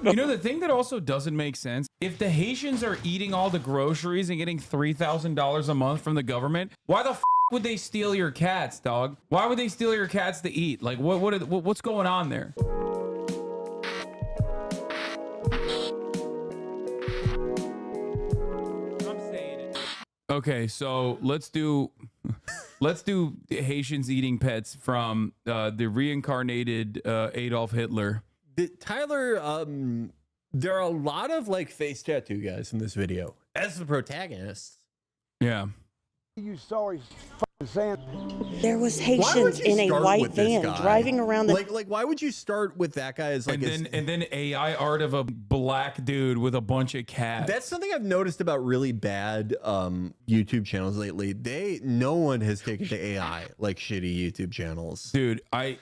You know, the thing that also doesn't make sense, if the Haitians are eating all the groceries and getting $3,000 a month from the government, why the f would they steal your cats, dog? Why would they steal your cats to eat? Like, what's going on there? Okay, so let's do Haitians eating pets from the reincarnated Adolf Hitler. Tyler, there are a lot of like face tattoo guys in this video as the protagonists. Yeah. You sorry saying there was Haitians in a white van driving around the like why would you start with that guy as like and then AI art of a black dude with a bunch of cats. That's something I've noticed about really bad YouTube channels lately. No one has taken to AI like shitty YouTube channels. Dude, I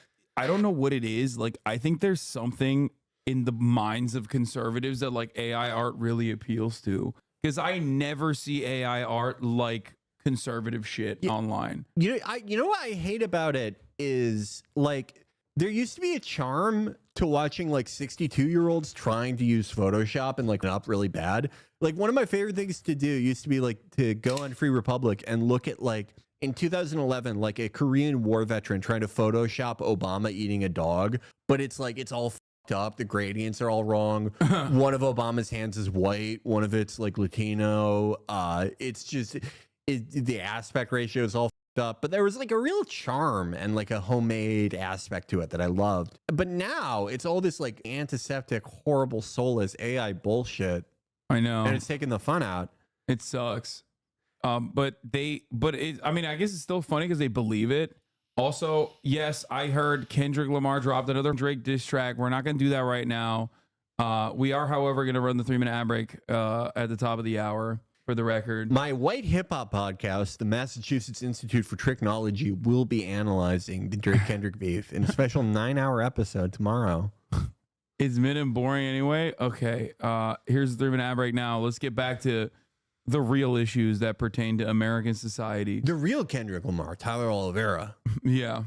don't know what it is. Like, I think there's something in the minds of conservatives that like AI art really appeals to, because I never see AI art like conservative shit online. You know what I hate about it is like there used to be a charm to watching like 62-year-olds trying to use Photoshop and like up really bad. Like one of my favorite things to do used to be like to go on Free Republic and look at like in 2011 like a Korean War veteran trying to Photoshop Obama eating a dog, but it's like it's all fucked up. The gradients are all wrong. One of Obama's hands is white, one of it's like Latino. It's just the aspect ratio is all f***ed up, but there was like a real charm and like a homemade aspect to it that I loved. But now it's all this like antiseptic, horrible, soulless AI bullshit. I know, and it's taking the fun out. It sucks. I mean, I guess it's still funny because they believe it. Also, yes, I heard Kendrick Lamar dropped another Drake diss track. We're not going to do that right now. We are, however, going to run the 3-minute ad break at the top of the hour. For the record, my white hip hop podcast, the Massachusetts Institute for Technology, will be analyzing the Drake Kendrick beef in a special 9-hour episode tomorrow. It's mid and boring anyway. Okay, here's the 3-minute ad break now. Let's get back to the real issues that pertain to American society. The real Kendrick Lamar, Tyley Oliviera. Yeah.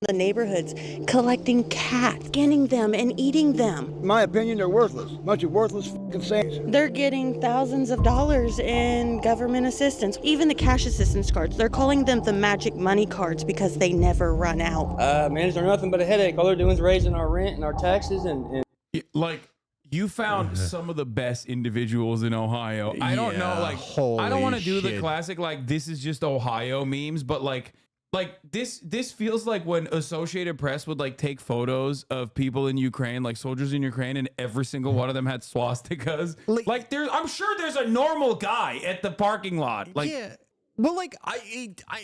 The neighborhoods collecting cats, skinning them and eating them. In my opinion, they're worthless. Bunch of worthless fucking saints. They're getting thousands of dollars in government assistance, even the cash assistance cards. They're calling them the magic money cards because they never run out. Man, they're nothing but a headache. All they're doing is raising our rent and our taxes and... Like, you found some of the best individuals in Ohio. I don't know, like, I don't want to do the classic, like, this is just Ohio memes, but like this feels like when Associated Press would like take photos of people in Ukraine, like soldiers in Ukraine, and every single one of them had swastikas. Like I'm sure there's a normal guy at the parking lot. Like, yeah. Well, like I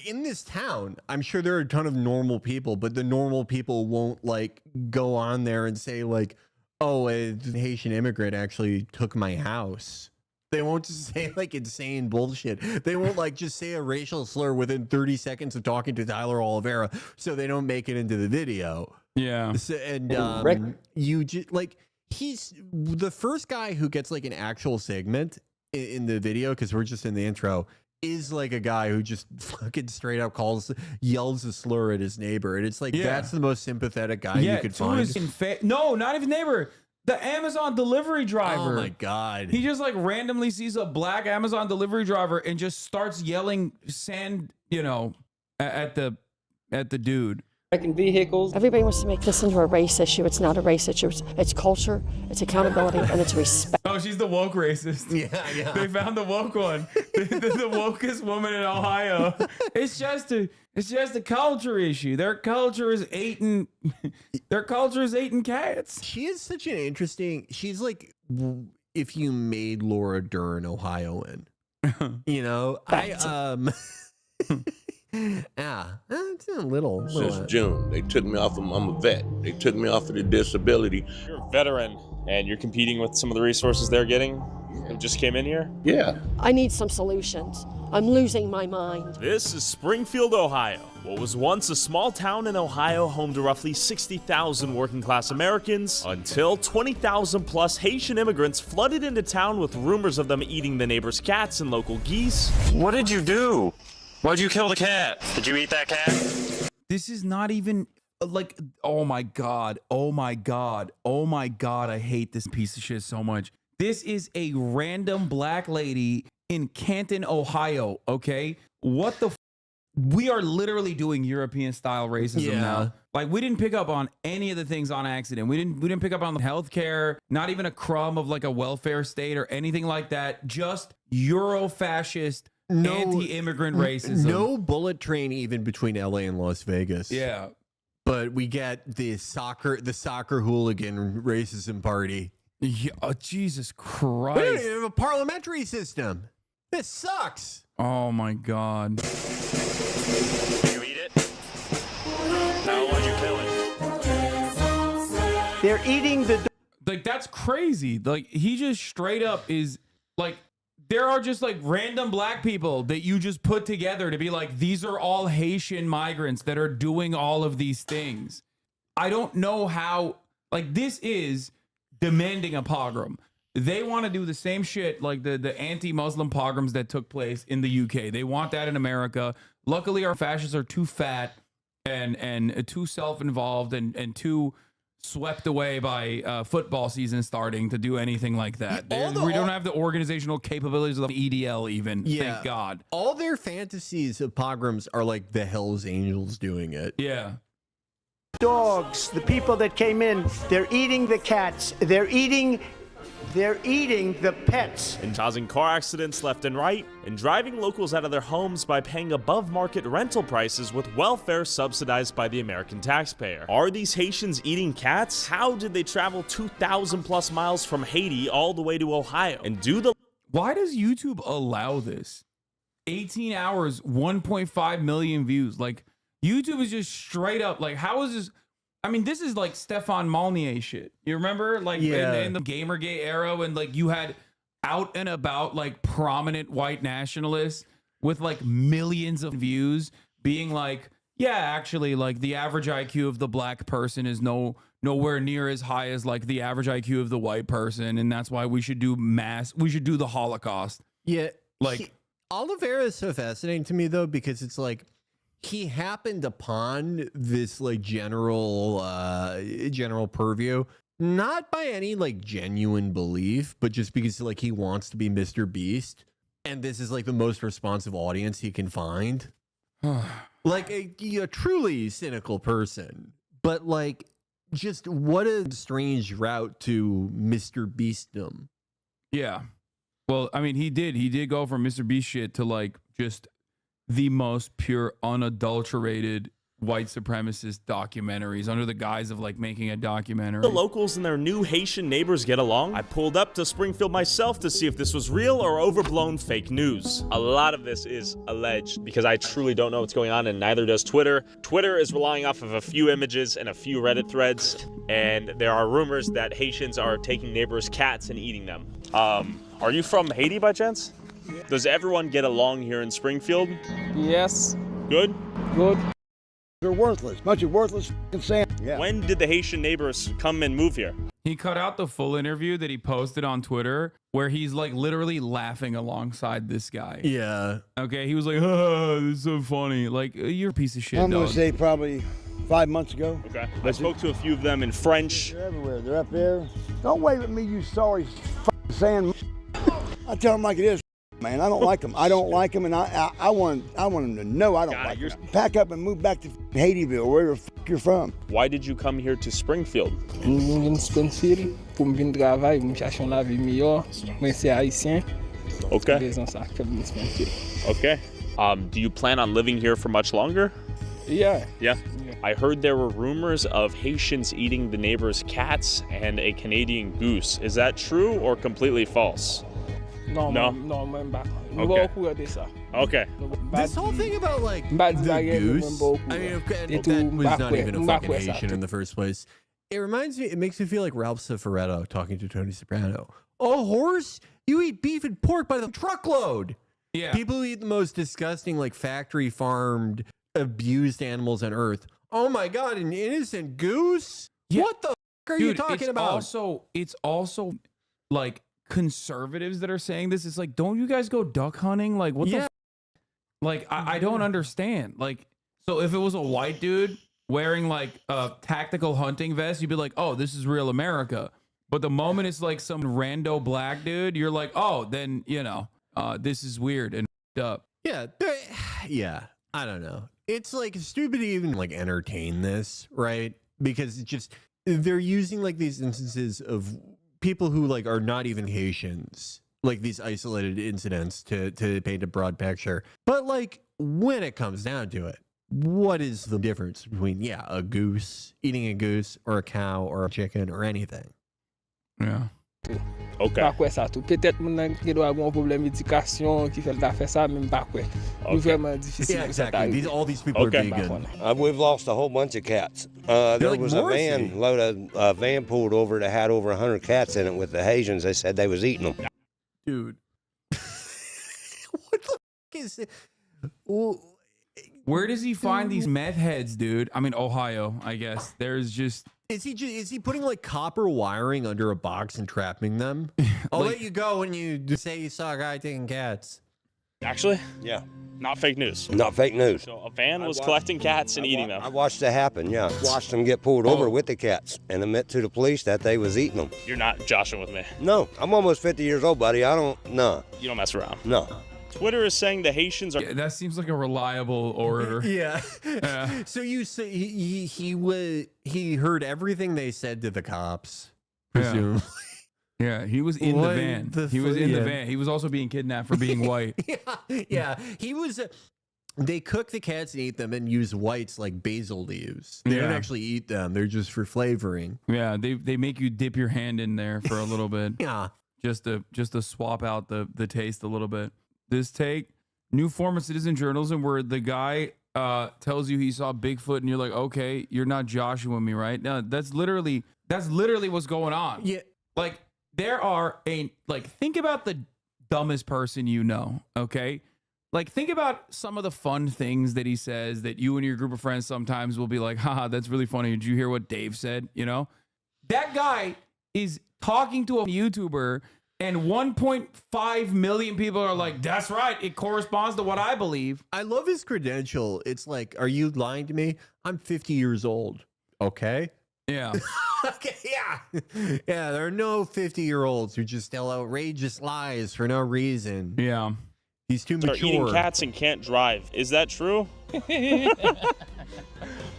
in this town, I'm sure there are a ton of normal people, but the normal people won't like go on there and say like, oh, a Haitian immigrant actually took my house. They won't just say like insane bullshit. They won't like just say a racial slur within 30 seconds of talking to Tyley Oliviera so they don't make it into the video. Yeah. So, and you just like he's the first guy who gets like an actual segment in the video, because we're just in the intro, is like a guy who just fucking straight up yells a slur at his neighbor. And it's like, that's the most sympathetic guy you could find. No, not even neighbor. The Amazon delivery driver. Oh my God. He just like randomly sees a black Amazon delivery driver and just starts yelling sand, you know, at the dude. Vehicles. Everybody wants to make this into a race issue. It's not a race issue. It's culture, it's accountability, and it's respect. Oh, she's the woke racist. Yeah. They found the woke one. the wokest woman in Ohio. It's just a culture issue. Their culture is eating cats. She is such an interesting. She's like if you made Laura Dern Ohioan. You know, yeah, it's a little. Since June, they took me off of. I'm a vet. They took me off of the disability. You're a veteran, and you're competing with some of the resources they're getting. Who just came in here. Yeah. I need some solutions. I'm losing my mind. This is Springfield, Ohio. What was once a small town in Ohio, home to roughly 60,000 working-class Americans, until 20,000 plus Haitian immigrants flooded into town with rumors of them eating the neighbors' cats and local geese. What did you do? Why'd you kill the cat? Did you eat that cat? This is not even like, oh my God, I hate this piece of shit so much. This is a random black lady in Canton, Ohio. Okay, what the? We are literally doing European style racism now. Like, we didn't pick up on any of the things on accident. We didn't pick up on the healthcare, not even a crumb of like a welfare state or anything like that. Just Euro-fascist, anti-immigrant racism. No bullet train even between LA and Las Vegas. Yeah. But we get the soccer hooligan racism party. Yeah, oh, Jesus Christ. We don't even have a parliamentary system. This sucks. Oh my God. You eat it? How are you feeling? They're eating the. Like, that's crazy. Like, he just straight up is like, there are just like random black people that you just put together to be like, these are all Haitian migrants that are doing all of these things. I don't know how, like, this is demanding a pogrom. They want to do the same shit like the anti-Muslim pogroms that took place in the UK. They want that in America. Luckily, our fascists are too fat and too self-involved and too swept away by football season starting to do anything like that. We don't have the organizational capabilities of the EDL even, thank God. All their fantasies of pogroms are like the Hells Angels doing it. Yeah. Dogs, the people that came in, they're eating the cats. They're eating the pets. And causing car accidents left and right, and driving locals out of their homes by paying above-market rental prices with welfare subsidized by the American taxpayer. Are these Haitians eating cats? How did they travel 2,000 plus miles from Haiti all the way to Ohio? And Why does YouTube allow this? 18 hours, 1.5 million views. Like, YouTube is just straight up, like, how is this? I mean, this is like Stefan Molyneux shit. You remember, like, in the Gamergate era when, like, you had out and about, like, prominent white nationalists with, like, millions of views being like, yeah, actually, like, the average IQ of the black person is nowhere near as high as, like, the average IQ of the white person, and that's why we should do the Holocaust. Yeah. Like, Oliveira is so fascinating to me, though, because it's like, he happened upon this like general purview, not by any like genuine belief, but just because like he wants to be Mr. Beast, and this is like the most responsive audience he can find. Like a truly cynical person, but like just what a strange route to Mr. Beastdom. Yeah. Well, I mean, he did go from Mr. Beast shit to like just the most pure, unadulterated white supremacist documentaries under the guise of like making a documentary. The locals and their new Haitian neighbors get along. I pulled up to Springfield myself to see if this was real or overblown fake news. A lot of this is alleged because I truly don't know what's going on, and neither does Twitter. Twitter is relying off of a few images and a few Reddit threads, and there are rumors that Haitians are taking neighbors' cats and eating them. Are you from Haiti by chance? Does everyone get along here in Springfield? Yes. Good? Good. They're worthless. Bunch of worthless sand. Yeah. When did the Haitian neighbors come and move here? He cut out the full interview that he posted on Twitter where he's like literally laughing alongside this guy. Yeah. Okay, he was like, oh, this is so funny. Like, you're a piece of shit, I'm dog. gonna say probably 5 months ago. Okay. I spoke to a few of them in French. They're everywhere. They're up there. Don't wave at me, you sorry sand. I tell them like it is. Man, I don't like them. I don't like them, and I want them to know I don't like them. Pack up and move back to Haitieville, wherever the f you're from. Why did you come here to Springfield? Je viens de Springfield pour me travailler, pour me chercher la vie meilleure. Moi, c'est haïtien. Okay. Raison ça que je viens de Springfield. Okay. Do you plan on living here for much longer? Yeah. Yeah. I heard there were rumors of Haitians eating the neighbor's cats and a Canadian goose. Is that true or completely false? No. Okay. Okay. This whole thing about like the goose, I mean, that was not even a fucking Haitian in the first place. It reminds me, it makes me feel like Ralph Cifaretto talking to Tony Soprano. Oh, horse, you eat beef and pork by the truckload. Yeah. People who eat the most disgusting, like factory farmed, abused animals on earth. Oh my God, an innocent goose? Yeah. What the fuck are you talking about? It's also like conservatives that are saying this. It's like, don't you guys go duck hunting? Like, what the like, I don't understand. Like, so if it was a white dude wearing like a tactical hunting vest, you'd be like, oh, this is real America. But the moment it's like some rando black dude, you're like, oh, then, you know, this is weird and up. Yeah. Yeah. I don't know. It's like stupid to even like entertain this, right? Because it's just, they're using like these instances of people who like are not even Haitians, like these isolated incidents to paint a broad picture. But like when it comes down to it, what is the difference between, a goose, eating a goose or a cow or a chicken or anything? Yeah. Okay. Pas quoi ça tout. Peut-être mon nan qui doit avoir un problème d'éducation qui fait le faire ça même pas quoi. C'est vraiment difficile. Yeah, exactly. All these people are vegan. We've lost a whole bunch of cats. There like was a van pulled over that had over 100 cats in it with the Haitians. They said they was eating them. Dude. What the f is it? Well, where does he find these meth heads, dude? I mean, Ohio, I guess. There's just... Is he putting like copper wiring under a box and trapping them? I'll let you go when you say you saw a guy taking cats. Actually? Yeah. Not fake news. Not fake news. So a van was collecting cats and eating them. I watched it happen, yeah. Watched them get pulled over with the cats and admit to the police that they was eating them. You're not joshing with me. No, I'm almost 50 years old, buddy. No. You don't mess around. No. Twitter is saying the Haitians are... Yeah, that seems like a reliable orator. Yeah. So you say he heard everything they said to the cops, presumably. Yeah, he was in the van. He was in the van. He was also being kidnapped for being white. Yeah. He was... They cook the cats and eat them and use whites like basil leaves. They don't actually eat them. They're just for flavoring. Yeah, they make you dip your hand in there for a little bit. Yeah. Just to swap out the taste a little bit. This take, new form of citizen journalism where the guy tells you he saw Bigfoot and you're like, okay, you're not Joshua me, right? No, that's literally what's going on. Yeah. Like think about the dumbest person you know, okay? Like think about some of the fun things that he says that you and your group of friends sometimes will be like, haha, that's really funny. Did you hear what Dave said? You know? That guy is talking to a YouTuber and 1.5 million people are like, that's right. It corresponds to what I believe. I love his credential. It's like, are you lying to me? I'm 50 years old. Okay. Yeah. Okay. Yeah. Yeah. There are no 50-year-olds who just tell outrageous lies for no reason. Yeah. He's too Start mature. eating cats and can't drive. Is that true?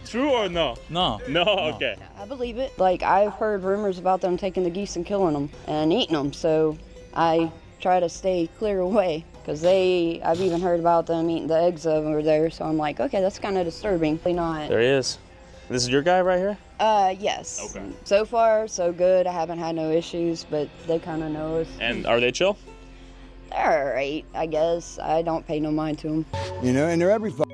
True or no? No. No? Okay. I believe it. Like, I've heard rumors about them taking the geese and killing them and eating them, so I try to stay clear away because I've even heard about them eating the eggs over there, so I'm like, okay, that's kind of disturbing. Not. There he is. This is your guy right here? Yes. Okay. So far, so good. I haven't had no issues, but they kind of know us. And are they chill? They're all right, I guess. I don't pay no mind to them. You know, and they're everywhere.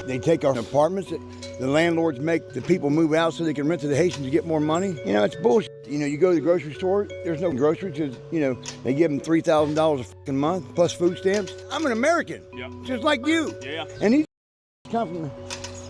They take our apartments. The landlords make the people move out so they can rent to the Haitians to get more money. You know, it's bullshit. You know, you go to the grocery store, there's no groceries because, you know, they give them $3,000 a fucking month plus food stamps. I'm an American, just like you. Yeah. And these come from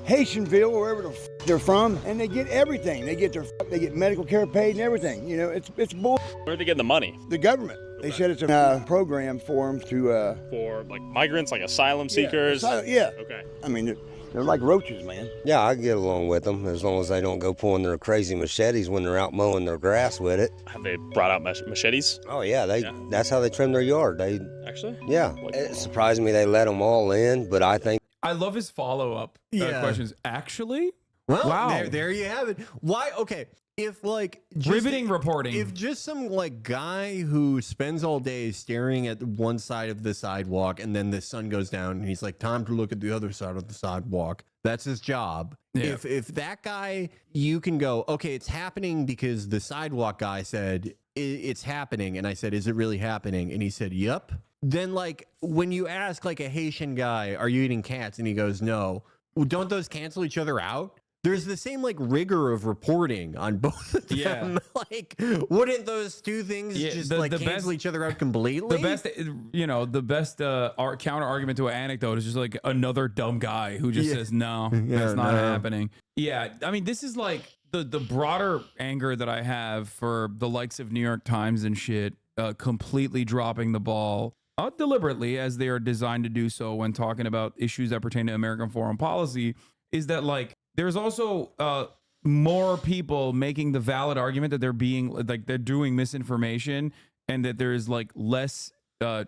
Haitianville, wherever the they're from, and they get everything. They get medical care paid and everything. You know, it's bull. Where are they getting the money? The government. They said it's a program for them to... for, like, migrants, like asylum seekers? Yeah. Okay. I mean, they're like roaches, man. Yeah, I can get along with them as long as they don't go pulling their crazy machetes when they're out mowing their grass with it. Have they brought out machetes? Oh, yeah. That's how they trim their yard. Actually? Yeah. It surprised me they let them all in, but I think... I love his follow-up questions. Actually? Well, wow. There you have it. Why? Okay. If like riveting reporting, if just some like guy who spends all day staring at one side of the sidewalk and then the sun goes down and he's like, time to look at the other side of the sidewalk. That's his job. Yeah. If that guy, you can go, okay, it's happening because the sidewalk guy said it's happening. And I said, is it really happening? And he said, yep. Then like when you ask like a Haitian guy, are you eating cats? And he goes, no. Well, don't those cancel each other out? There's the same like rigor of reporting on both of them. Yeah. Like, wouldn't those two things just like cancel each other out completely? The best counter argument to an anecdote is just like another dumb guy who just says, no, that's not happening. Yeah. I mean, this is like the broader anger that I have for the likes of New York Times and shit, completely dropping the ball deliberately as they are designed to do so when talking about issues that pertain to American foreign policy. Is that like there's also more people making the valid argument that they're doing misinformation and that there is like less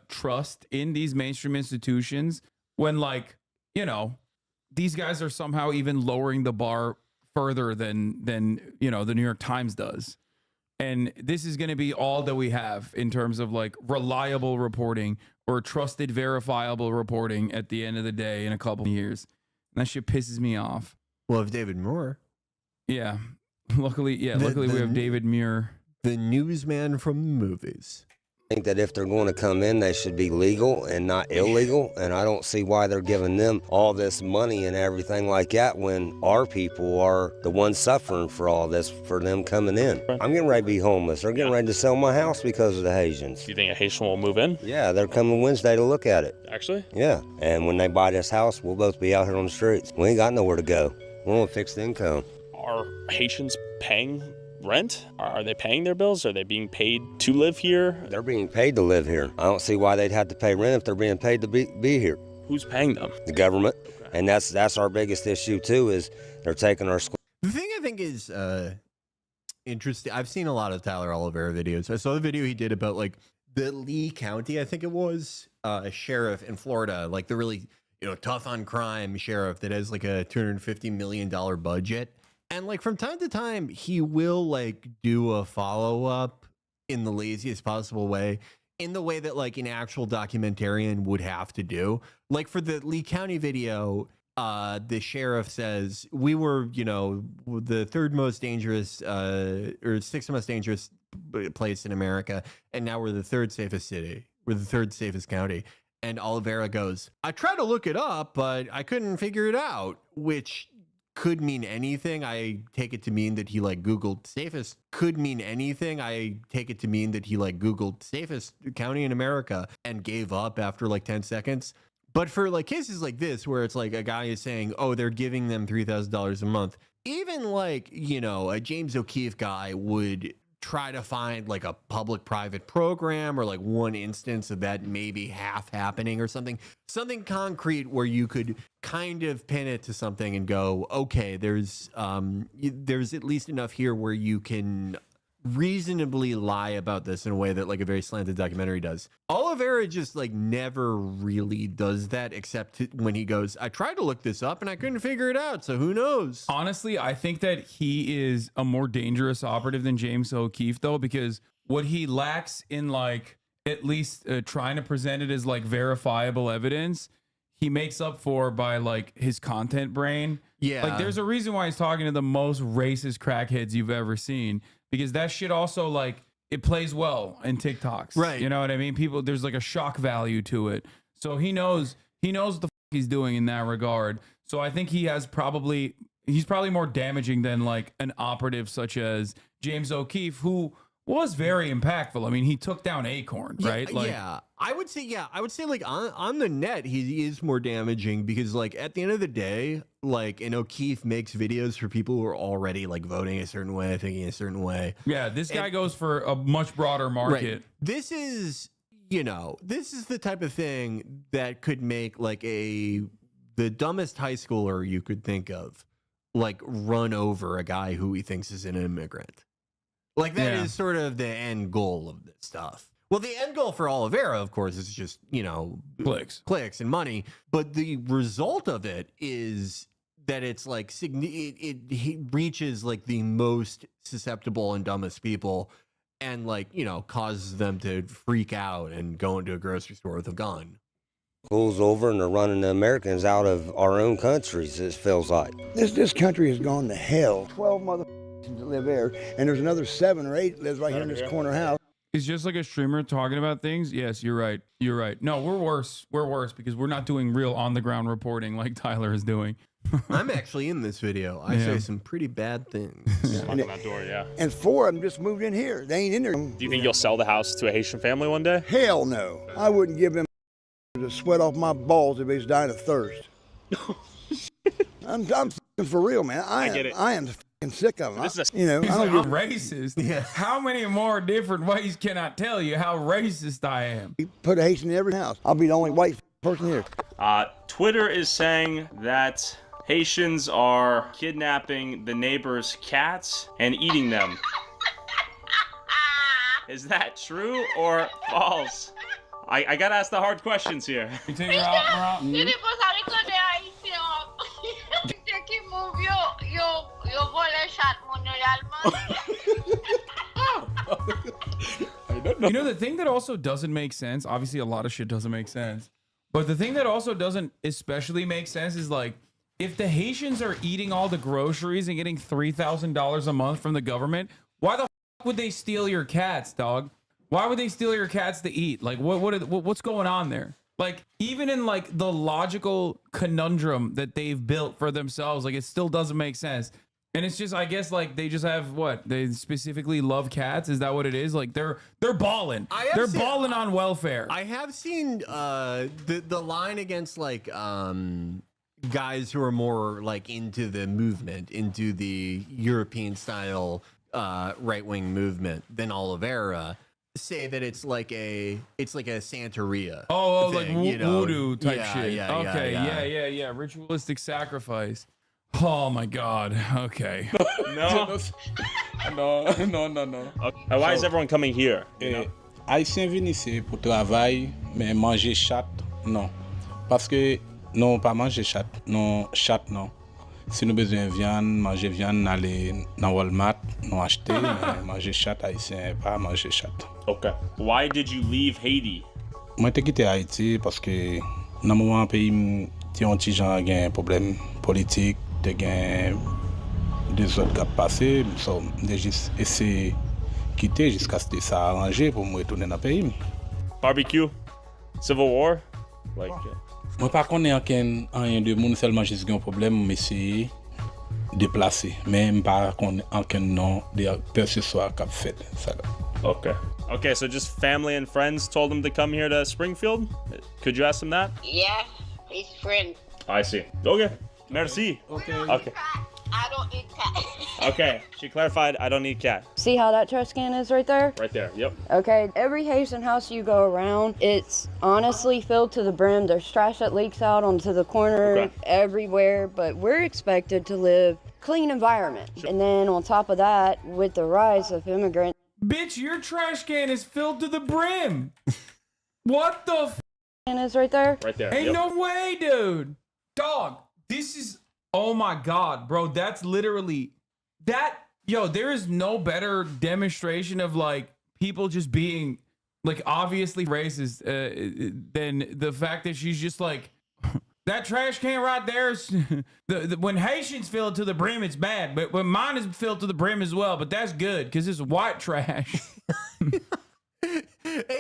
trust in these mainstream institutions when, like, you know, these guys are somehow even lowering the bar further than you know, the New York Times does. And this is going to be all that we have in terms of like reliable reporting or trusted, verifiable reporting at the end of the day in a couple of years. And that shit pisses me off. Well, if David Moore. Yeah. Luckily we have David Muir. The newsman from the movies. I think that if they're going to come in, they should be legal and not illegal. And I don't see why they're giving them all this money and everything like that when our people are the ones suffering for all this, for them coming in. I'm getting ready to be homeless. They're getting ready to sell my house because of the Haitians. Do you think a Haitian will move in? Yeah, they're coming Wednesday to look at it. Actually? Yeah. And when they buy this house, we'll both be out here on the streets. We ain't got nowhere to go. We're on fixed income. Are Haitians paying rent? Are they paying their bills? Are they being paid to live here? They're being paid to live here. I don't see why they'd have to pay rent if they're being paid to be here. Who's paying them? The government. Okay. And that's our biggest issue too, is they're taking our school. The thing I think is interesting, I've seen a lot of Tyley Oliviera videos. I saw the video he did about like the Lee County, I think it was, a sheriff in Florida, like the really, you know, tough on crime sheriff that has like a $250 million budget. And like from time to time, he will like do a follow-up in the laziest possible way, in the way that like an actual documentarian would have to do. Like for the Lee County video, the sheriff says, we were, you know, the third most dangerous or sixth most dangerous place in America. And now we're the third safest city. We're the third safest county. And Oliveira goes, I tried to look it up, but I couldn't figure it out, which could mean anything. I take it to mean that he like Googled safest. Could mean anything. I take it to mean that he like Googled safest county in America and gave up after like 10 seconds. But for like cases like this, where it's like a guy is saying, oh, they're giving them $3,000 a month. Even like, you know, a James O'Keefe guy would try to find like a public-private program or like one instance of that maybe half happening or something concrete where you could kind of pin it to something and go, okay, there's at least enough here where you can reasonably lie about this in a way that like a very slanted documentary does. Oliveira just like never really does that, except when he goes, I tried to look this up and I couldn't figure it out, so who knows? Honestly, I think that he is a more dangerous operative than James O'Keefe, though, because what he lacks in like at least trying to present it as like verifiable evidence, he makes up for by like his content brain. Yeah, like there's a reason why he's talking to the most racist crackheads you've ever seen, because that shit also like it plays well in TikToks, right? You know what I mean? People, there's like a shock value to it, so he knows what the fuck he's doing in that regard. So I think he's probably more damaging than like an operative such as James O'Keefe, who was very impactful. I mean, he took down Acorn, right? Like, I would say like on the net, he is more damaging because like at the end of the day, like, and O'Keefe makes videos for people who are already like voting a certain way, thinking a certain way. Yeah, this guy goes for a much broader market. Right. This is the type of thing that could make like the dumbest high schooler you could think of, like run over a guy who he thinks is an immigrant. Like that is sort of the end goal of this stuff. Well, the end goal for Oliveira, of course, is just, you know, clicks and money. But the result of it is that it's like it reaches like the most susceptible and dumbest people, and like, you know, causes them to freak out and go into a grocery store with a gun. School's over and they're running the Americans out of our own countries, it feels like. This country has gone to hell. 12 motherfuckers that live there, and there's another 7 or 8 lives right here in this corner house. It's just like a streamer talking about things. Yes, you're right. You're right. No, we're worse. We're worse because we're not doing real on the ground reporting like Tyler is doing. I'm actually in this video. I say some pretty bad things. On that door, yeah. And 4 of them just moved in here. They ain't in there. Do you think you'll sell the house to a Haitian family one day? Hell no. I wouldn't give them the sweat off my balls if he's dying of thirst. I'm for real, man. I get it. I am sick of them. You know, I'm racist. Yeah. How many more different ways can I tell you how racist I am? You put a Haitian in every house. I'll be the only white person here. Twitter is saying that Haitians are kidnapping the neighbors' cats and eating them. Is that true or false? I gotta ask the hard questions here. You take her out, Marat? You know, the thing that also doesn't make sense, obviously a lot of shit doesn't make sense, but the thing that also doesn't especially make sense is like, if the Haitians are eating all the groceries and getting $3,000 a month from the government, why the fuck would they steal your cats, dog? Why would they steal your cats to eat? Like, what's going on there? Like, even in like the logical conundrum that they've built for themselves, like it still doesn't make sense. And it's just, I guess, like they just have what? They specifically love cats. Is that what it is? Like they're balling. They're balling on welfare. I have seen the line against like guys who are more like into the movement, into the European style right-wing movement than Oliveira, say that it's like a Santeria. Oh, thing, like you know? voodoo type shit. Yeah, okay, yeah. Ritualistic sacrifice. Oh my God. Okay. No. Non. Why is everyone coming here? Haïtien vient ici pour travail, mais manger chat, non. Parce que non, pas manger chat, non, chat, non. Si nous besoin de viande, manger viande, aller dans Walmart, nous acheter, mais manger chat, Haïtien, pas manger chat. Okay. Why did you leave Haiti? Moi, j'ai quitté Haïti parce que dans le moment pays, il y a un petit genre qui a un problème politique, il y a des autres qui ont passé, so, j'ai juste essayé de quitter jusqu'à ce que ça arrangé pour me retourner dans le pays. Barbecue? Civil war? Like. Moi, par contre, il n'y a rien de monde, seulement juste un problème, mais c'est déplacé. Mais je ne sais pas aucun nom de personne qui a fait ça. Okay. Okay, so just family and friends told him to come here to Springfield? Could you ask him that? Yeah, his friend. I see. Okay. Merci. Okay. I don't eat cat. Okay. She clarified, I don't need cat. See how that trash can is right there? Right there. Yep. Okay, every Haitian house you go around, it's honestly filled to the brim. There's trash that leaks out onto the corner everywhere, but we're expected to live clean environment. Sure. And then on top of that, with the rise of immigrants. Bitch, your trash can is filled to the brim. What the f? Is right there? Right there. Ain't no way, dude. Dog, this is, oh my God, bro. That's literally that. Yo, there is no better demonstration of like people just being like obviously racist than the fact that she's just like, that trash can right there is when Haitians fill it to the brim, it's bad. But when mine is filled to the brim as well, but that's good because it's white trash.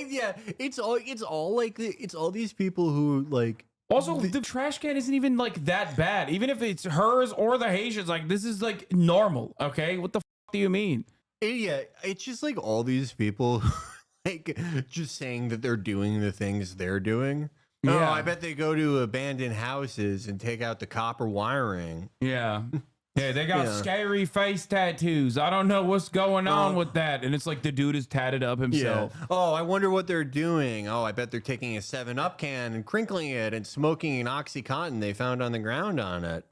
Yeah, it's all these people who like. Also, the trash can isn't even like that bad. Even if it's hers or the Haitians, like this is like normal. Okay, what the f do you mean? Yeah, it's just like all these people like just saying that they're doing the things they're doing. Yeah. Oh, I bet they go to abandoned houses and take out the copper wiring. Yeah. Yeah, they got scary face tattoos. I don't know what's going on with that. And it's like the dude is tatted up himself. Yeah. Oh, I wonder what they're doing. Oh, I bet they're taking a 7-Up can and crinkling it and smoking an Oxycontin they found on the ground on it.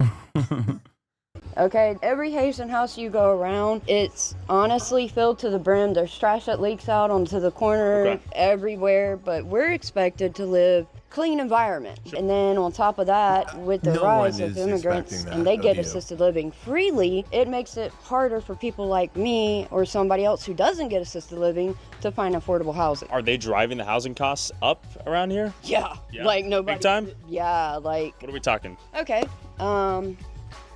Okay, every Haitian house you go around, it's honestly filled to the brim. There's trash that leaks out onto the corner everywhere, but we're expected to live clean environment. Sure. And then on top of that, with the rise of immigrants and they get assisted living freely, it makes it harder for people like me or somebody else who doesn't get assisted living to find affordable housing. Are they driving the housing costs up around here? Yeah. Like nobody. Big time? Yeah, like. What are we talking? Okay.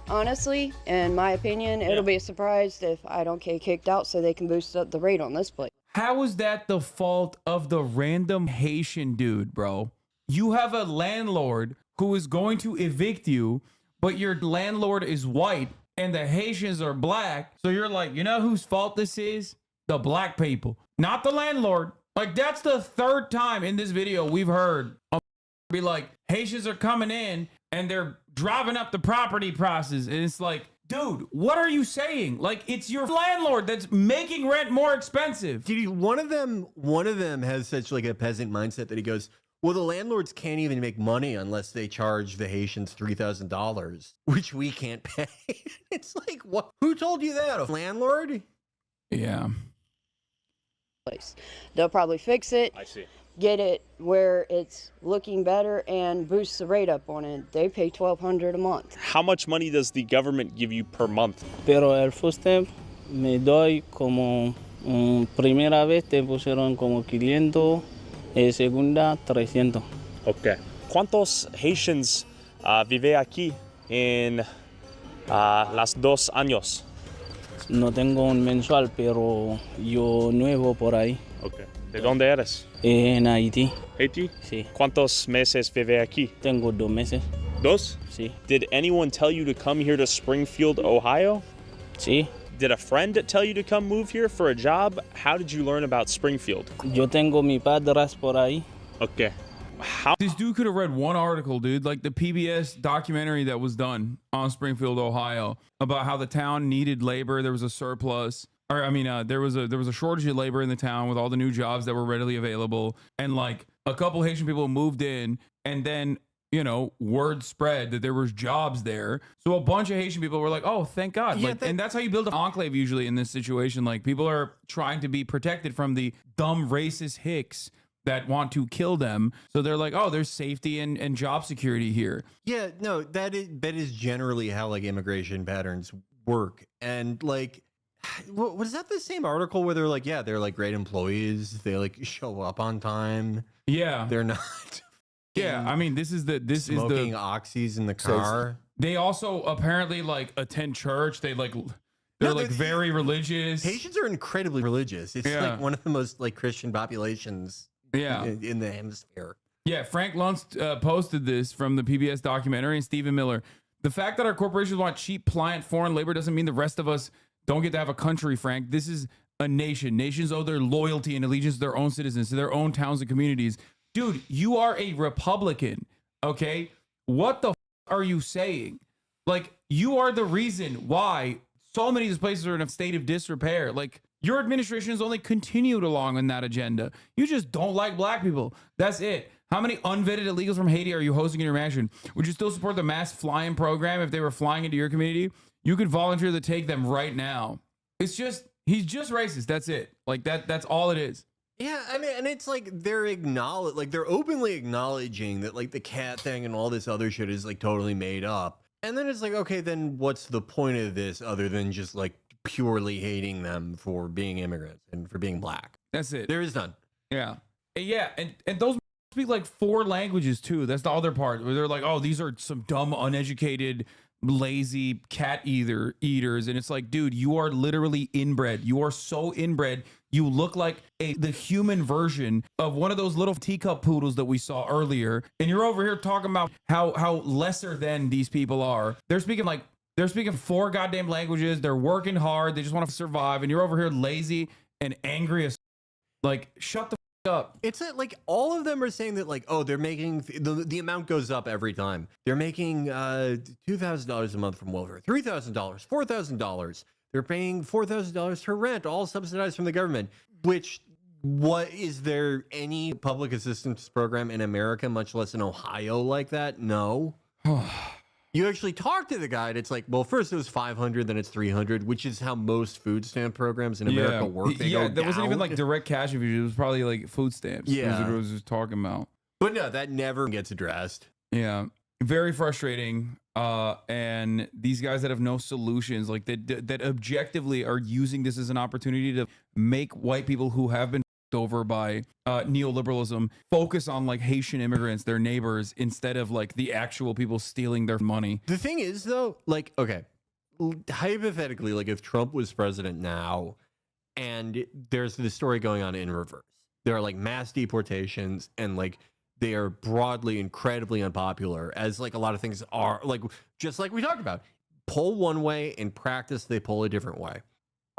Honestly, in my opinion, it'll be a surprise if I don't get kicked out so they can boost up the rate on this place. How is that the fault of the random Haitian dude, bro? You have a landlord who is going to evict you, but your landlord is white and the Haitians are black. So you're like, you know whose fault this is? The black people, not the landlord. Like that's the third time in this video we've heard a be like, Haitians are coming in and they're driving up the property prices. And it's like, dude, what are you saying? Like, it's your landlord that's making rent more expensive. Dude, one of them has such like a peasant mindset that he goes, Well, the landlords can't even make money unless they charge the Haitians $3,000, which we can't pay. It's like, what? Who told you that? A landlord? Yeah. Place. They'll probably fix it. I see. Get it where it's looking better and boost the rate up on it. They pay $1,200 a month. How much money does the government give you per month? Pero el food stamp me doy como primera vez te pusieron como 500, segunda 300. Okay. ¿Cuántos Haitians vive aquí en las 2 años? No tengo un mensual, pero yo nuevo por ahí. Okay. ¿De dónde eres? En Haití. Haití? Sí. ¿Cuántos meses vive aquí? Tengo 2 meses. 2? Sí. Did anyone tell you to come here to Springfield, Ohio? Sí. Did a friend tell you to come move here for a job? How did you learn about Springfield? Yo tengo mi padres por ahí. Okay. How? This dude could have read one article, dude, like the PBS documentary that was done on Springfield, Ohio, about how the town needed labor. There was a surplus. Or, I mean, there was a shortage of labor in the town with all the new jobs that were readily available. And like a couple Haitian people moved in, and then, you know, word spread that there was jobs there. So a bunch of Haitian people were like, oh, thank God. Yeah, like, and that's how you build an enclave usually in this situation. Like people are trying to be protected from the dumb racist hicks that want to kill them. So they're like, oh, there's safety and job security here. Yeah, no, that is generally how like immigration patterns work. And like, was that the same article where they're like, yeah, they're like great employees. They like show up on time. Yeah. They're not. Yeah. I mean, this is the smoking oxys in the car. They also apparently like attend church. They're very religious. Haitians are incredibly religious. It's like one of the most like Christian populations in the hemisphere. Yeah, Frank Luntz posted this from the PBS documentary, and Stephen Miller. The fact that our corporations want cheap, pliant foreign labor doesn't mean the rest of us don't get to have a country, Frank. This is a nation. Nations owe their loyalty and allegiance to their own citizens, to their own towns and communities. Dude, you are a Republican, okay? What the are you saying? Like, you are the reason why so many of these places are in a state of disrepair. Like, your administration has only continued along on that agenda. You just don't like black people. That's it. How many unvetted illegals from Haiti are you hosting in your mansion? Would you still support the mass flying program if they were flying into your community? You could volunteer to take them right now. It's just, he's just racist. That's it. Like that's all it is. Yeah, I mean, and it's like they're openly acknowledging that like the cat thing and all this other shit is like totally made up. And then it's like, okay, then what's the point of this other than just like purely hating them for being immigrants and for being black? That's it. There is none. Yeah. Yeah, and those speak like 4 languages too. That's the other part where they're like, oh, these are some dumb, uneducated, lazy cat eaters. And it's like, dude, you are literally inbred. You are so inbred. You look like the human version of one of those little teacup poodles that we saw earlier. And you're over here talking about how lesser than these people are. They're speaking 4 goddamn languages. They're working hard. They just want to survive. And you're over here lazy and angry as like, shut the up. It's like all of them are saying that like, oh, they're making the amount goes up every time. They're making $2,000 a month from welfare, $3,000, $4,000. They're paying $4,000 for rent, all subsidized from the government. Which, what is there any public assistance program in America, much less in Ohio, like that? No. You actually talk to the guy, and it's like, well, first it was 500, then it's 300, which is how most food stamp programs in America work. They go that wasn't down. even like direct cash infusion. It was probably like food stamps. Yeah, was what I was just talking about. But no, that never gets addressed. Yeah, very frustrating. And these guys that have no solutions, like that objectively are using this as an opportunity to make white people who have been over by neoliberalism focus on like Haitian immigrants, their neighbors, instead of like the actual people stealing their money. The thing is though, like, okay, hypothetically, like if Trump was president now and there's this story going on in reverse, there are like mass deportations and like they are broadly incredibly unpopular, as like a lot of things are, like just like we talked about, poll one way, in practice they poll a different way.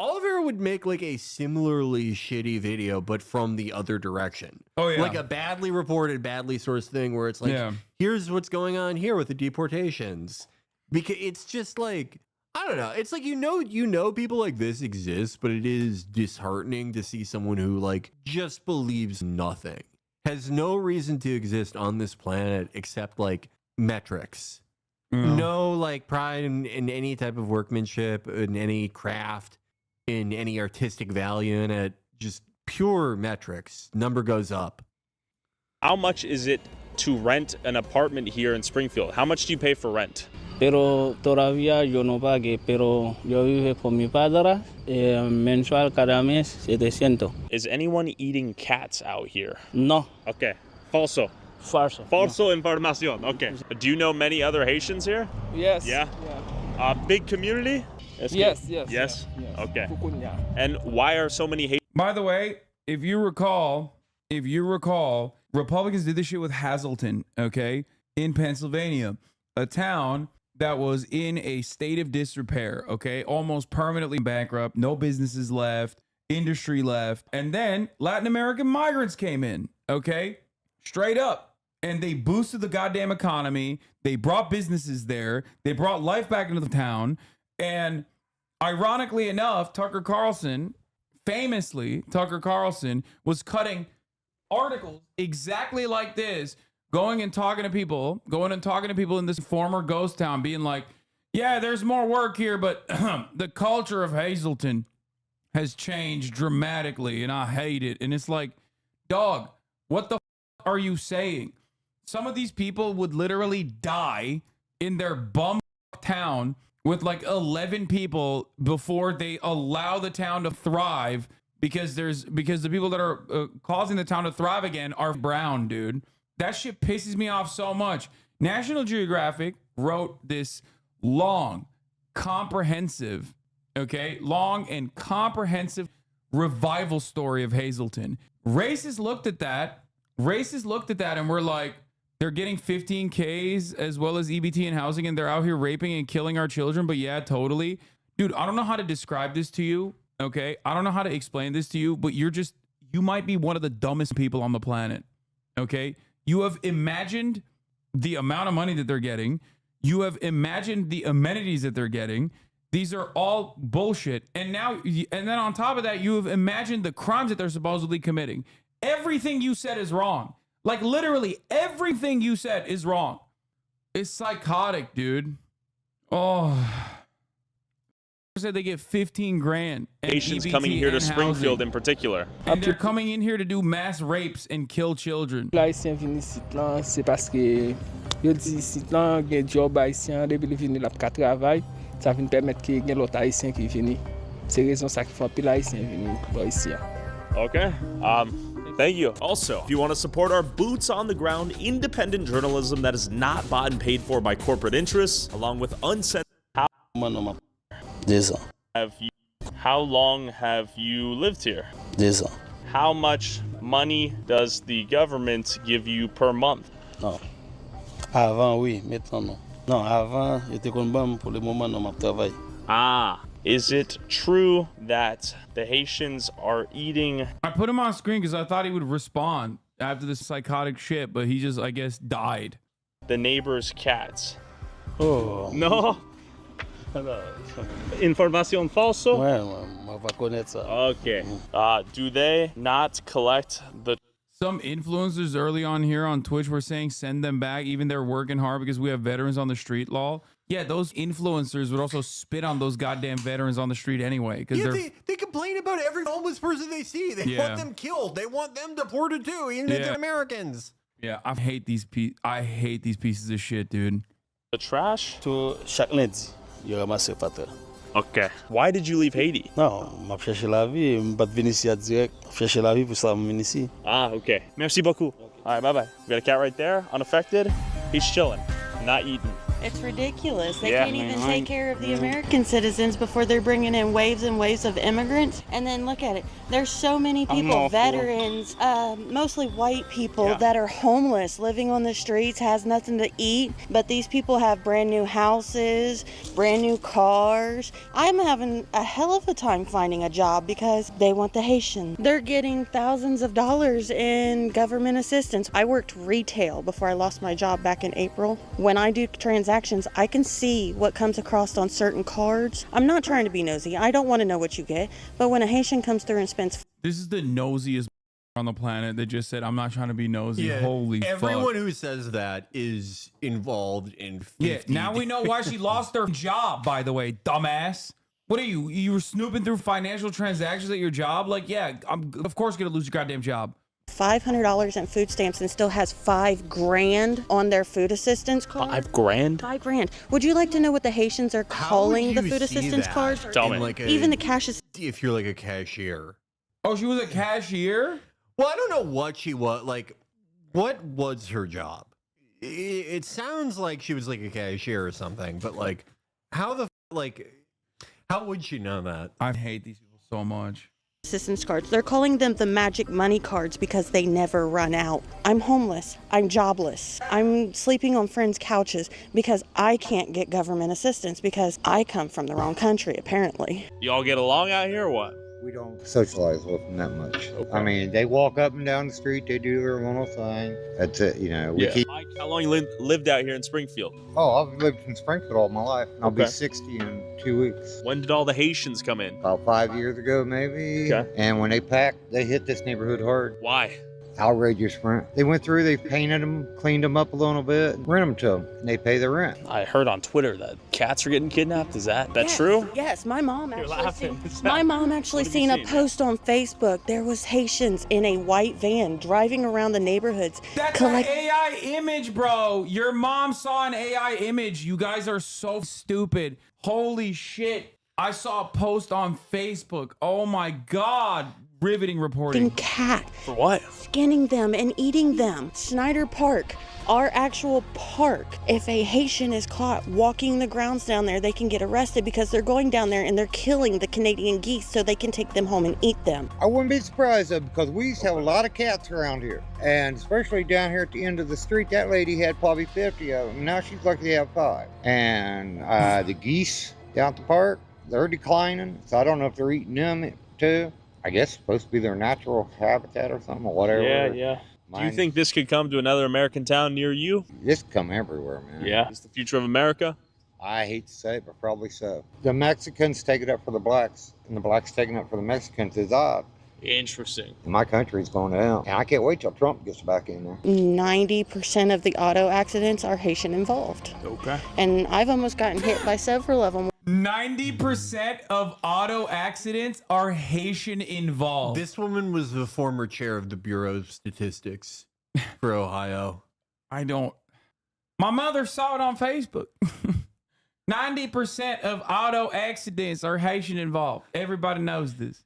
Oliver would make like a similarly shitty video, but from the other direction. Oh yeah, like a badly reported, badly sourced thing where it's like, here's what's going on here with the deportations. Because it's just like, I don't know. It's like, you know, people like this exist, but it is disheartening to see someone who like just believes nothing has no reason to exist on this planet except like metrics. No like pride in any type of workmanship, in any craft, in any artistic value in it. Just pure metrics. Number goes up. How much is it to rent an apartment here in Springfield? How much do you pay for rent? Pero todavía yo no pagué, pero yo vivo con mi padre, mensual cada mes 700. Is anyone eating cats out here? No. Okay. Falso. Falso. Falso información. Okay. Do you know many other Haitians here? Yes. Yeah? Big community? Yes. Okay. And why are so many Haitians? By the way, if you recall, Republicans did this shit with Hazleton, okay, in Pennsylvania, a town that was in a state of disrepair, okay, almost permanently bankrupt, no businesses left, industry left, and then Latin American migrants came in, okay, straight up, and they boosted the goddamn economy. They brought businesses there. They brought life back into the town, and ironically enough, famously, Tucker Carlson was cutting articles exactly like this, going and talking to people in this former ghost town, being like, yeah, there's more work here, but the culture of Hazleton has changed dramatically, and I hate it. And it's like, dog, what the are you saying? Some of these people would literally die in their bum town with like 11 people before they allow the town to thrive, because the people that are causing the town to thrive again are brown, dude. That shit pisses me off so much. National Geographic wrote this long and comprehensive revival story of Hazleton. Racists looked at that and were like, they're getting 15Ks as well as EBT and housing, and they're out here raping and killing our children. But yeah, totally. Dude, I don't know how to describe this to you, okay? I don't know how to explain this to you, but you might be one of the dumbest people on the planet, okay? You have imagined the amount of money that they're getting. You have imagined the amenities that they're getting. These are all bullshit. And then on top of that, you have imagined the crimes that they're supposedly committing. Everything you said is wrong. Like literally everything you said is wrong. It's psychotic, dude. Oh. Said they get 15 grand. Haitians coming here to Springfield in particular. And they're coming in here to do mass rapes and kill children. Haïtien vini sit là, c'est parce que yo di sit là gen job haïtien depuis li vini la pour travail, ça vient permettre que gen l'autre haïtien qui vini. C'est raison ça qui fait pile haïtien vini pour ici. Okay. Thank you. Also, if you want to support our boots on the ground independent journalism that is not bought and paid for by corporate interests, along with uncensored. How long have you lived here? How much money does the government give you per month? Non. Avant, oui. Maintenant, non. Non, avant, j'étais con bon pour le moment, non, je travaille. Ah. Is it true that the Haitians are eating? I put him on screen because I thought he would respond after this psychotic shit, but he just, I guess, died. The neighbor's cats. Oh. No? Información falso? Ouais, va connaître ça. Okay. Do they not collect the... Some influencers early on here on Twitch were saying send them back, even they're working hard because we have veterans on the street law. Yeah, those influencers would also spit on those goddamn veterans on the street anyway. Because they complain about every homeless person they see. They want them killed. They want them deported too, even if they're Americans. Yeah, I hate these pieces of shit, dude. The trash? To chaque lundi, il ramasse le fateur. Okay. Why did you leave Haiti? Non, je cherche la vie, je pas venir ici direct. Je cherche la vie pour ça venir ici. Ah, okay. Merci beaucoup. All right, bye-bye. We got a cat right there, unaffected. He's chilling, not eating. It's ridiculous. They can't even take care of the American citizens before they're bringing in waves and waves of immigrants. And then look at it. There's so many people, veterans, mostly white people that are homeless, living on the streets, has nothing to eat. But these people have brand new houses, brand new cars. I'm having a hell of a time finding a job because they want the Haitian. They're getting thousands of dollars in government assistance. I worked retail before I lost my job back in April. When I do transactions, I can see what comes across on certain cards. I'm not trying to be nosy. I don't want to know what you get. But when a Haitian comes through and spends... This is the nosiest on the planet that just said, I'm not trying to be nosy. Yeah, Holy everyone fuck. who says that is involved in 50 Yeah, now we know why she lost her job, by the way, dumbass. What are you? You were snooping through financial transactions at your job? Like, yeah, I'm of course gonna lose your goddamn job. $500 in food stamps and still has $5,000 on their food assistance card. $5,000? $5,000. Would you like to know what the Haitians are calling the food assistance cards? Tell me. Like Even the cash is. if you're like a cashier. Oh, she was a cashier? Well, I don't know what she was. Like, what was her job? It sounds like she was like a cashier or something, but like, how would she know that? I hate these people so much. Assistance cards. They're calling them the magic money cards because they never run out. I'm homeless. I'm jobless. I'm sleeping on friends' couches because I can't get government assistance because I come from the wrong country, apparently. You all get along out here or what? We don't socialize with them that much. I mean, they walk up and down the street, they do their little thing. That's it, you know. Mike, how long you lived out here in Springfield? Oh, I've lived in Springfield all my life. I'll be 60 in 2 weeks. When did all the Haitians come in? About 5 years ago, maybe. Okay. And when they packed, they hit this neighborhood hard. Why? Outrageous rent. They went through, they painted them, cleaned them up a little bit, rent them to them, and they pay the rent. I heard on Twitter that cats are getting kidnapped. Is that Yes, true? Yes, my mom You're actually laughing. seen a post on Facebook. There was Haitians in a white van driving around the neighborhoods. That's an AI image, bro. Your mom saw an AI image. You guys are so stupid. Holy shit. I saw a post on Facebook. Oh my God. Riveting reporting. Cat. For what? Skinning them and eating them. Snyder Park, our actual park. If a Haitian is caught walking the grounds down there, they can get arrested because they're going down there and they're killing the Canadian geese so they can take them home and eat them. I wouldn't be surprised though, because we used to have a lot of cats around here. And especially down here at the end of the street, that lady had probably 50 of them. Now she's lucky to have 5. And the geese down at the park, they're declining. So I don't know if they're eating them too. I guess it's supposed to be their natural habitat or something or whatever. Yeah. Do you think this could come to another American town near you? This could come everywhere, man. Yeah. Is the future of America? I hate to say it, but probably so. The Mexicans take it up for the blacks, and the blacks taking it up for the Mexicans is odd. Interesting. My country's going down, and I can't wait till Trump gets back in there. 90% of the auto accidents are Haitian involved. Okay. And I've almost gotten hit by several of them. 90% of auto accidents are Haitian involved. This woman was the former chair of the Bureau of Statistics for Ohio. My mother saw it on Facebook. 90% of auto accidents are Haitian involved. Everybody knows this.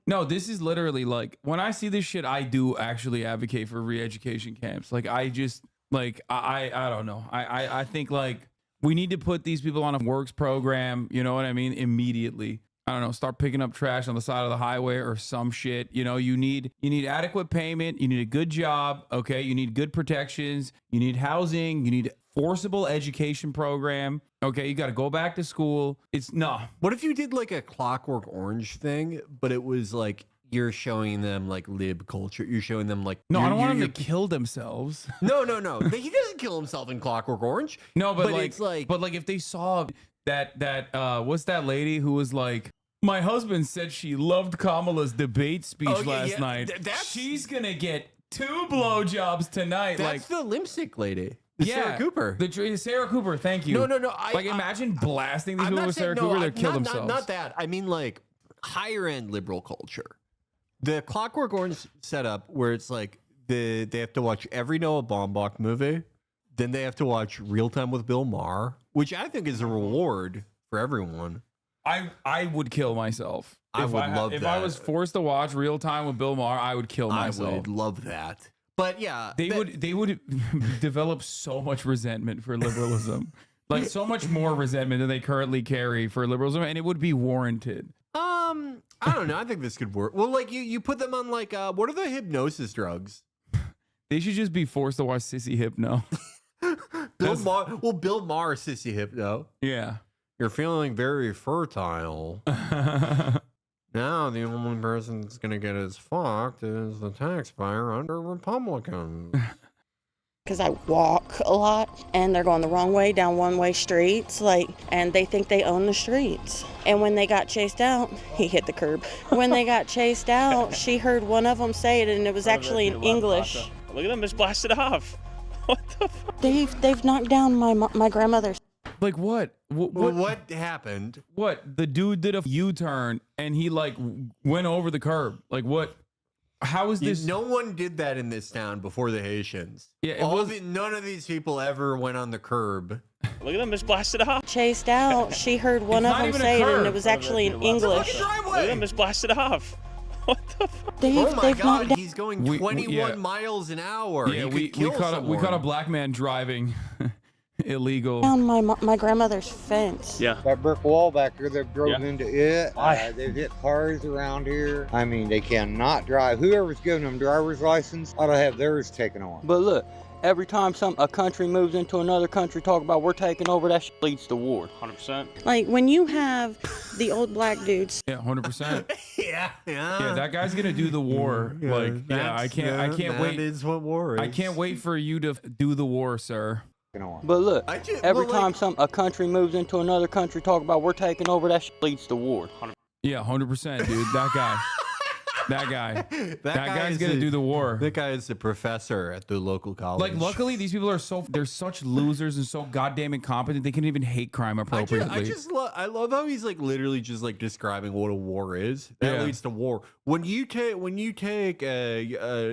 No, this is literally like, when I see this shit, I do actually advocate for re-education camps. Like, I don't know. I think like we need to put these people on a works program, you know what I mean, immediately. I don't know, start picking up trash on the side of the highway or some shit. You know, you need adequate payment, you need a good job, okay? You need good protections, you need housing, you need forcible education program. Okay, you got to go back to school. What if you did like a Clockwork Orange thing, but it was like you're showing them like lib culture. You're showing them like I don't want them to kill themselves. No. He doesn't kill himself in Clockwork Orange. No, but like, it's like, but like if they saw that what's that lady who was like, my husband said she loved Kamala's debate speech last night. She's gonna get 2 blowjobs tonight. That's the lipstick lady. Sarah Cooper. Sarah Cooper, thank you. No. Imagine blasting these people with Sarah Cooper, they'd kill themselves. Not that. I mean, like, higher end liberal culture. The Clockwork Orange setup where it's like they have to watch every Noah Baumbach movie. Then they have to watch Real Time with Bill Maher, which I think is a reward for everyone. I would kill myself. I would love that. If I was forced to watch Real Time with Bill Maher, I would kill myself. I would love that. But yeah, they would develop so much resentment for liberalism, like so much more resentment than they currently carry for liberalism, and it would be warranted. I don't know. I think this could work. Well, like you put them on like what are the hypnosis drugs? They should just be forced to watch Sissy Hypno. Bill Maher, Sissy Hypno. Yeah, you're feeling very fertile. Now the only person that's gonna get as fucked is the taxpayer under Republicans. because I walk a lot, and they're going the wrong way down one-way streets, and they think they own the streets. And when they got chased out, he hit the curb. When they got chased out, she heard one of them say it, and it was actually in English. Look at them just blasted off. What the fuck? They've knocked down my grandmother's. Like what? What happened? What? The dude did a U-turn and he like went over the curb. Like what? How is this? No one did that in this town before the Haitians. Yeah, none of these people ever went on the curb. Look at them just blasted off. Chased out. She heard one of them say it, and it was actually in English. Look at them just blasted off. What the fuck? Oh my God! He's going 21 miles an hour. Yeah, we caught a black man driving illegal. Down my grandmother's fence. Yeah. That brick wall back there, they've drove into it. They've hit cars around here. I mean, they cannot drive. Whoever's giving them driver's license ought to have theirs taken on. But look, every time a country moves into another country, talk about we're taking over, that shit leads to war. 100%. Like when you have the old black dudes. Yeah, 100%. Yeah. Yeah, that guy's gonna do the war. I can't wait. That is what war is. I can't wait for you to do the war, sir. But look, every time a country moves into another country, talk about we're taking over, that shit leads to war. Yeah, 100%, dude. That guy. That guy's gonna do the war. That guy is a professor at the local college. Like, luckily, these people they're such losers and so goddamn incompetent. They can even hate crime appropriately. I love how he's like literally just like describing what a war is. That leads to war. When you take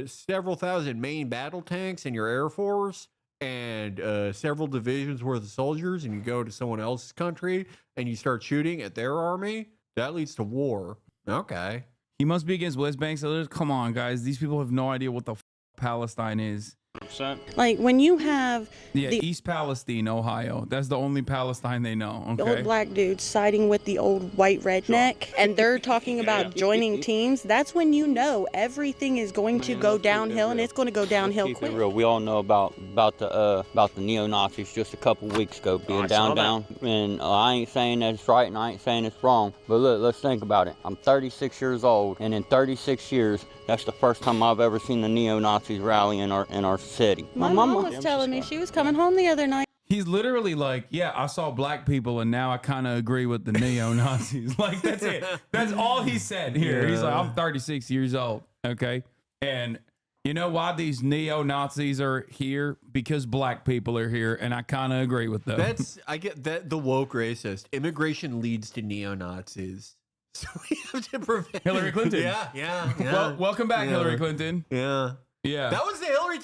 several thousand main battle tanks in your Air Force and several divisions worth of soldiers, and you go to someone else's country and you start shooting at their army, that leads to war. Okay. He must be against West Bank settlers. Come on, guys. These people have no idea what the Palestine is. 100%. Like when you have East Palestine, Ohio. That's the only Palestine they know. Okay. The old black dudes siding with the old white redneck, and they're talking about joining teams. That's when you know everything is going to go downhill, and it's going to go downhill quick. Real. We all know about the neo-Nazis just a couple weeks ago being down. And I ain't saying that it's right, and I ain't saying it's wrong. But look, let's think about it. I'm 36 years old, and in 36 years, that's the first time I've ever seen the neo-Nazis rally in our city. My mom was telling me she was coming home the other night. He's literally like, yeah, I saw black people and now I kind of agree with the neo-Nazis. Like, that's it. That's all he said here. Yeah. He's like, I'm 36 years old, okay? And you know why these neo-Nazis are here? Because black people are here, and I kind of agree with them. I get that, the woke racist. Immigration leads to neo-Nazis. So we have to prevent Hillary Clinton. Yeah. Well, welcome back, Hillary Clinton. Yeah. That was the Hillary.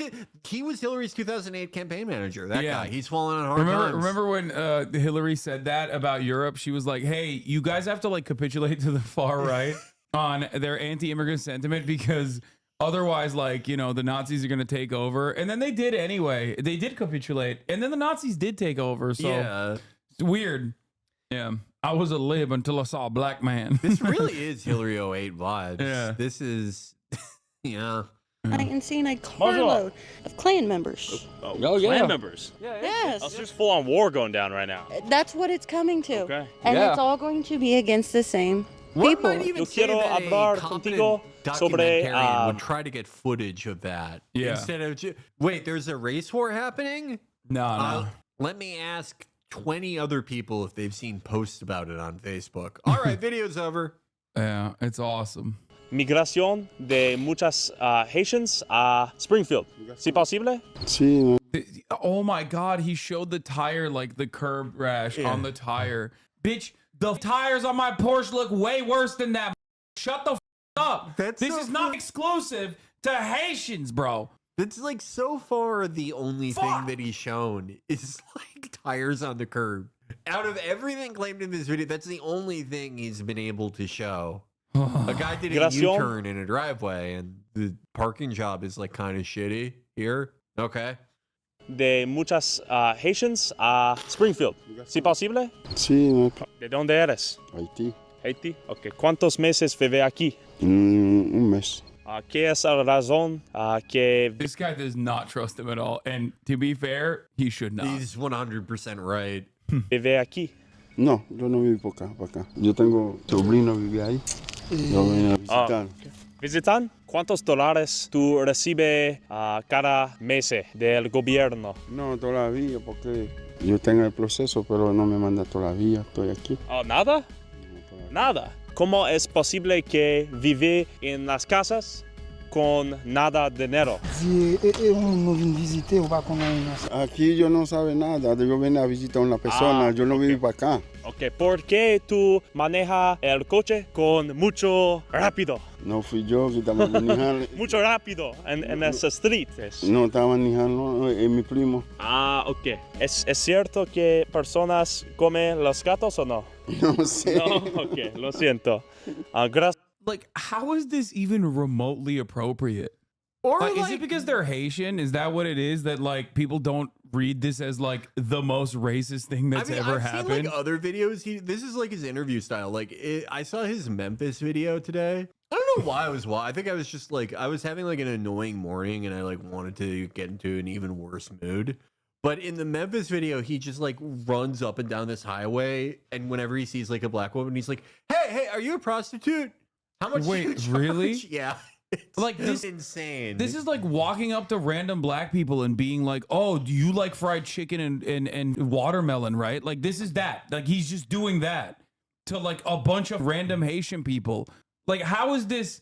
He was Hillary's 2008 campaign manager. That guy. He's falling on hard times. Remember when Hillary said that about Europe? She was like, "Hey, you guys have to like capitulate to the far right on their anti-immigrant sentiment because otherwise, like, you know, the Nazis are going to take over." And then they did anyway. They did capitulate, and then the Nazis did take over. So it's weird. Yeah. I was a lib until I saw a black man. This really is Hillary 08 vibes. Yeah. This is, I ain't seen a carload of Klan members. Klan members? Yes. There's just full-on war going down right now. That's what it's coming to. Okay. And it's all going to be against the same people. Yo quiero hablar contigo sobre would try to get footage of that. Yeah. Instead of wait, there's a race war happening? No. Let me ask 20 other people if they've seen posts about it on Facebook. All right, video's over. Yeah, it's awesome. Migración de muchas Haitians a Springfield. ¿Sí posible? Sí. Oh my God, he showed the tire, like the curb rash on the tire. Bitch, the tires on my Porsche look way worse than that. Shut the up. This is not exclusive to Haitians, bro. That's like so far the only thing that he's shown is like tires on the curb. Out of everything claimed in this video, that's the only thing he's been able to show. A guy did a U-turn in a driveway and the parking job is like kind of shitty here. Okay. De muchas Haitians a Springfield. ¿Sí posible? Sí. ¿De dónde eres? Haití. Haití. Ok. ¿Cuántos meses vive aquí? Un mes. ¿Qué es la razón que... This guy does not trust him at all. And to be fair, he should not. He's 100% right. Vive aquí. No, yo no vivo acá. Yo tengo sobrino vive ahí. Yo vine a visitar. visitan? ¿Cuántos dólares tú recibes cada mes del gobierno? No, todavía, porque yo tengo el proceso, pero no me manda todavía. Estoy aquí. Oh, ¿nada? Nada. ¿Cómo es posible que vive en las casas con nada de dinero? Aquí yo no sabe nada. Yo vengo a visitar a una persona. Yo no vivo acá. Ok, ¿por qué tú manejas el coche con mucho rápido? No fui yo que estaba manejando. Mucho rápido en esa street. No estaba manejando, es mi primo. Ah, ok. ¿Es cierto que personas comen los gatos o no? No sé. No, ok, lo siento. Gracias. Like, how is this even remotely appropriate? Or like, is it because they're Haitian? Is that what it is? That like people don't read this as like the most racist thing that's ever happened? Seen, like, other videos. This is like his interview style. Like I saw his Memphis video today. I don't know why I was I think I was just like I was having like an annoying morning and I like wanted to get into an even worse mood. But in the Memphis video, he just like runs up and down this highway, and whenever he sees like a black woman, he's like, "Hey, are you a prostitute? How much?" Wait, do you charge?" really? Yeah. It's like this insane. This is like walking up to random black people and being like, "Oh, do you like fried chicken and watermelon, right?" Like this is that. Like he's just doing that to like a bunch of random Haitian people. Like how is this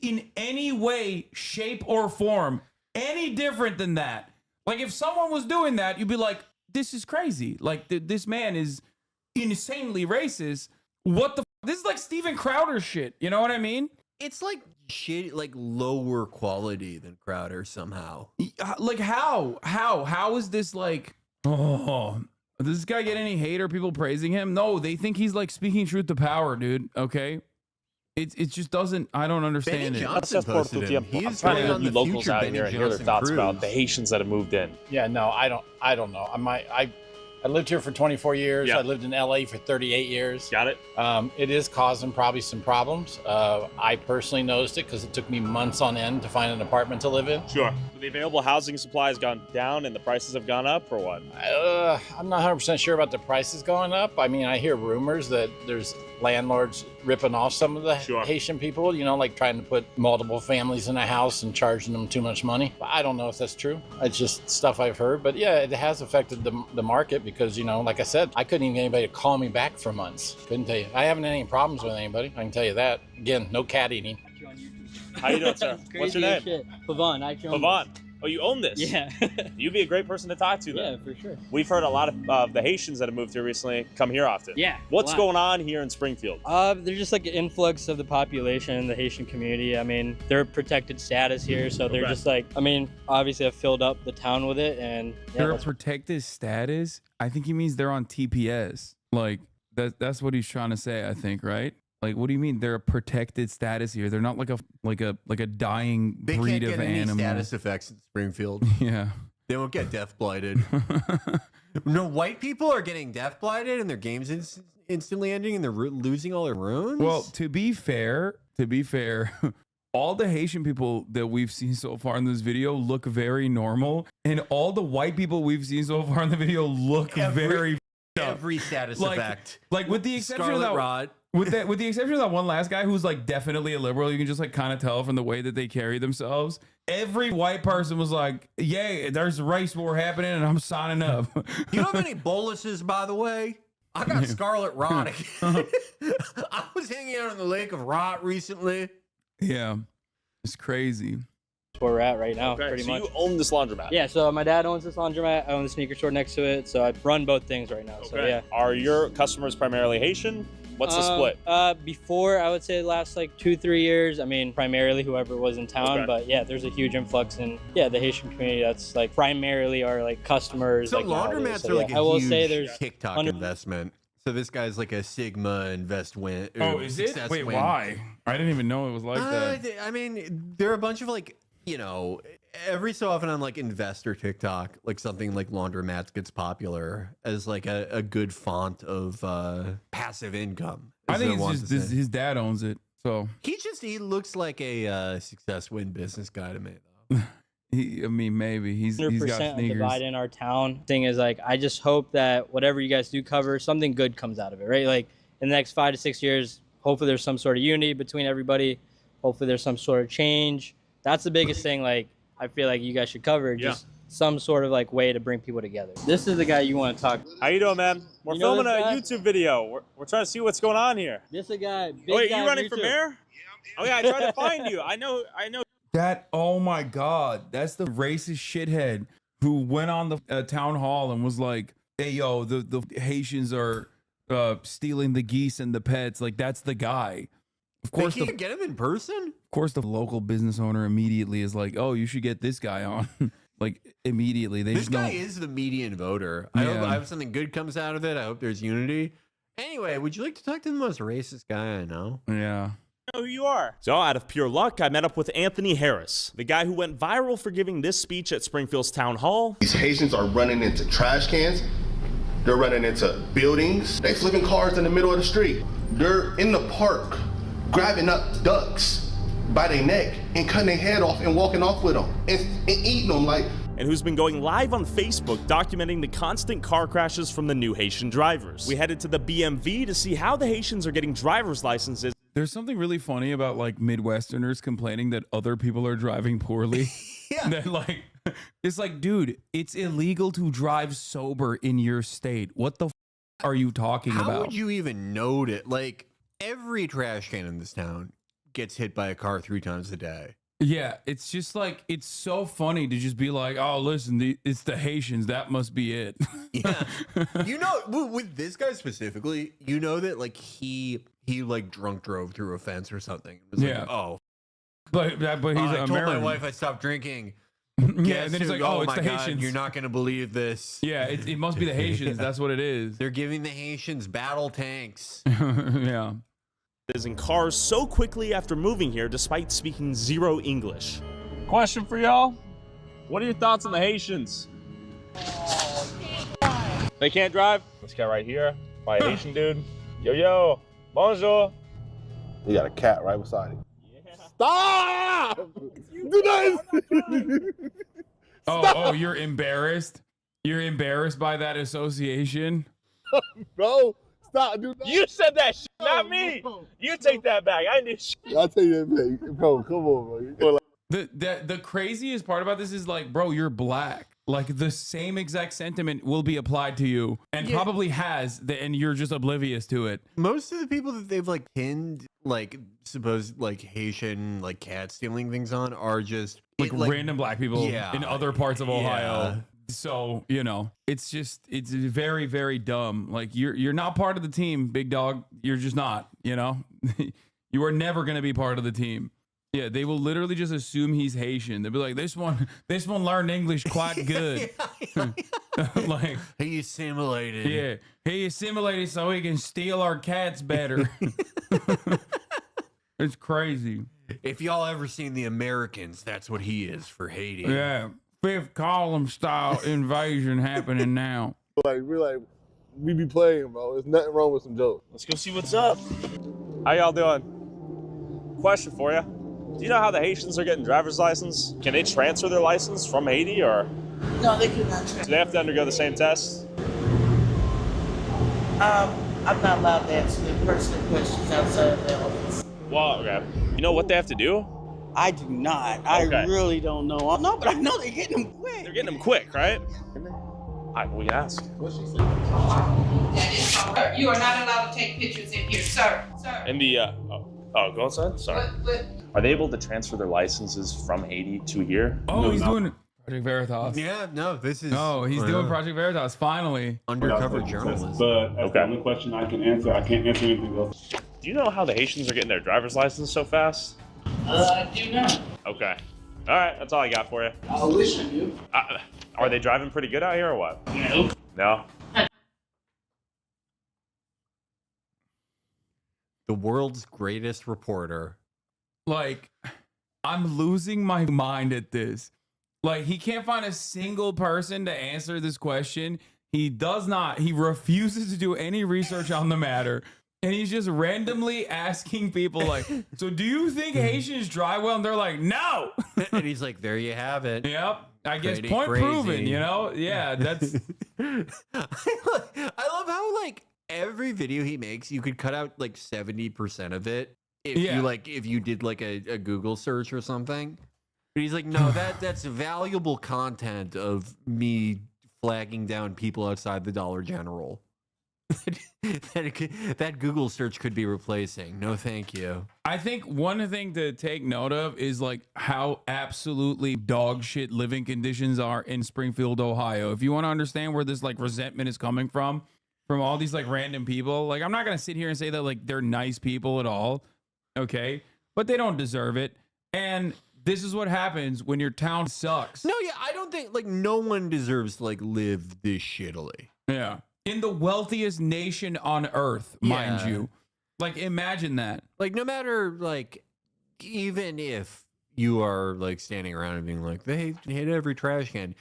in any way, shape, or form any different than that? Like if someone was doing that, you'd be like, "This is crazy. Like this man is insanely racist." What the? This is like Steven Crowder shit. You know what I mean? It's like shit, like lower quality than Crowder somehow. Like how is this like? Oh, does this guy get any hate or people praising him? No, they think he's like speaking truth to power, dude. Okay, it just doesn't. I don't understand it. Johnson posted him. I'm trying to get you locals out here and hear their thoughts about the Haitians that have moved in. Yeah, no, I don't know. I lived here for 24 years. Yeah. I lived in LA for 38 years. Got it. It is causing probably some problems. I personally noticed it because it took me months on end to find an apartment to live in. Sure. The available housing supply has gone down and the prices have gone up, or what? I'm not 100% sure about the prices going up. I mean, I hear rumors that there's landlords ripping off some of the Haitian people, you know, like trying to put multiple families in a house and charging them too much money. I don't know if that's true. It's just stuff I've heard. But yeah, it has affected the market because, you know, like I said, I couldn't even get anybody to call me back for months. Couldn't tell you. I haven't had any problems with anybody. I can tell you that. Again, no cat eating. How you doing, sir? What's your name? Pavon. I own Pavon. this. Oh, you own this? Yeah. You'd be a great person to talk to then. Yeah, for sure. We've heard a lot of the Haitians that have moved here recently come here often. Yeah. What's going on here in Springfield? There's just like an influx of the population, the Haitian community. I mean, they're protected status here, so they're just like, I mean, obviously I've filled up the town with it, and yeah, They're a protected status. I think he means they're on TPS. Like that's what he's trying to say. I think, right? Like, what do you mean they're a protected status here? They're not like a dying breed of animal. Any status effects in Springfield. Yeah, they won't get death blighted. No, white people are getting death blighted, and their games instantly ending, and they're losing all their runes. Well, to be fair, all the Haitian people that we've seen so far in this video look very normal, and all the white people we've seen so far in the video look very every status effect. Like with the exception Scarlet of that. Rot. With the exception of that one last guy who's like definitely a liberal, you can just like kind of tell from the way that they carry themselves. Every white person was like, "Yeah, there's a race war happening, and I'm signing up." You don't have any boluses, by the way? I got Scarlet Rot. I was hanging out in the Lake of Rot recently. Yeah, it's crazy. That's where we're at right now, pretty much. You own this laundromat? Yeah, so my dad owns this laundromat. I own the sneaker store next to it, so I run both things right now. So yeah. Are your customers primarily Haitian? What's the split? Before, I would say the last like 2-3 years, I mean, primarily whoever was in town, but yeah, there's a huge influx in, the Haitian community. That's like primarily our like customers. So like, laundromats so, are like I will huge say there's TikTok investment. So this guy's like a Sigma invest win. Oh, is it? Wait, why? I didn't even know it was like that. I mean, there are a bunch of like, you know, every so often on like investor TikTok, like something like laundromats gets popular as like a good font of passive income. I think it's just his dad owns it, so he looks like a success win business guy to me though. I mean, maybe he's got 100% sneakers. divide in our town. Thing is, like, I just hope that whatever you guys do cover, something good comes out of it, right? Like in the next 5 to 6 years, hopefully there's some sort of unity between everybody. Hopefully there's some sort of change. That's the biggest thing, like, I feel like you guys should cover, just some sort of like way to bring people together. This is the guy you want to talk to. How you doing, man? We're filming a YouTube video. We're trying to see what's going on here. This is a guy. Wait, you running for mayor? Oh yeah, I tried to find you. I know. That, oh my God, that's the racist shithead who went on the town hall and was like, hey, yo, the Haitians are stealing the geese and the pets. Like, that's the guy. Of course, they can't get him in person? Of course, the local business owner immediately is like, oh, you should get this guy on. Like, immediately. This guy is the median voter. I hope something good comes out of it. I hope there's unity. Anyway, would you like to talk to the most racist guy I know? Yeah. Know who you are. So out of pure luck, I met up with Anthony Harris, the guy who went viral for giving this speech at Springfield's town hall. These Haitians are running into trash cans. They're running into buildings. They flipping cars in the middle of the street. They're in the park grabbing up ducks by their neck and cutting their head off and walking off with them and eating them like. And who's been going live on Facebook documenting the constant car crashes from the new Haitian drivers. We headed to the BMV to see how the Haitians are getting driver's licenses. There's something really funny about like Midwesterners complaining that other people are driving poorly. Yeah. That, like, it's like, dude, it's illegal to drive sober in your state. What the are you talking about? How would you even note it? Like, every trash can in this town gets hit by a car 3 times a day. Yeah, it's just like, it's so funny to just be like, oh, listen, it's the Haitians. That must be it. Yeah. You know, with this guy specifically, you know that like he like drunk drove through a fence or something. It was yeah. Like, oh. But he's I American. told my wife I stopped drinking. Yeah, and then he's like, oh, it's the Haitians. You're not going to believe this. Yeah, it must be the Haitians. That's what it is. They're giving the Haitians battle tanks. Yeah. Is in cars so quickly after moving here despite speaking zero English. Question for y'all. What are your thoughts on the Haitians? They can't drive? This guy right here, by a Haitian dude. Yo, bonjour. You got a cat right beside him. Yeah. Stop! Do that! Oh, you're embarrassed? You're embarrassed by that association? Bro, stop, dude. You said that shit, not me. You take that back. I did shit. I'll take that back. Bro, come on, bro. The craziest part about this is like, bro, you're black. Like the same exact sentiment will be applied to you and probably has, and you're just oblivious to it. Most of the people that they've like pinned like supposed like Haitian like cat stealing things on are just like random black people in other parts of Ohio. Yeah. So, you know, it's very, very dumb. Like you're not part of the team, big dog. You're just not, you know, you are never going to be part of the team. Yeah, they will literally just assume he's Haitian. They'll be like, this one learned English quite good. Like he assimilated. Yeah, he assimilated so he can steal our cats better. It's crazy. If y'all ever seen The Americans, that's what he is for Haiti. Yeah, fifth column style invasion happening now. We be playing, bro. There's nothing wrong with some jokes. Let's go see what's up. How y'all doing? Question for you. Do you know how the Haitians are getting driver's license? Can they transfer their license from Haiti or? No, they cannot transfer. Do they have to undergo the same test? I'm not allowed to answer the personal questions outside of the office. Well, okay. You know what they have to do? I do not. Okay. I really don't know. No, but I know they're getting them quick. They're getting them quick, right? We can ask. You are not allowed to take pictures in here, sir. In the, go outside? Sorry. Are they able to transfer their licenses from Haiti to here? Oh, he's doing Project Veritas. Yeah, no, this is. Oh, he's doing Project Veritas, finally. Undercover journalism. That's the only question I can answer. I can't answer anything else. Do you know how the Haitians are getting their driver's license so fast? I do not. Okay. All right, that's all I got for you. I wish I knew. Are they driving pretty good out here or what? No. No? The world's greatest reporter. Like, I'm losing my mind at this. Like, he can't find a single person to answer this question. He refuses to do any research on the matter. And he's just randomly asking people like, so do you think Haitians drive well? And they're like, no. And he's like, there you have it. Yep. I guess Pretty point crazy. proven, you know? Yeah, that's. I love how like every video he makes, you could cut out like 70% of it if you did like a Google search or something. But he's like, no, that's valuable content of me flagging down people outside the Dollar General. that Google search could be replacing. No, thank you. I think one thing to take note of is like how absolutely dog shit living conditions are in Springfield, Ohio. If you want to understand where this like resentment is coming from all these like random people, like I'm not gonna sit here and say that like they're nice people at all, okay? But they don't deserve it. And this is what happens when your town sucks. No, yeah, I don't think like no one deserves to like live this shittily. Yeah. In the wealthiest nation on earth, mind you. Like, imagine that. Like, no matter, like, even if you are, like, standing around and being like, they hit every trash can,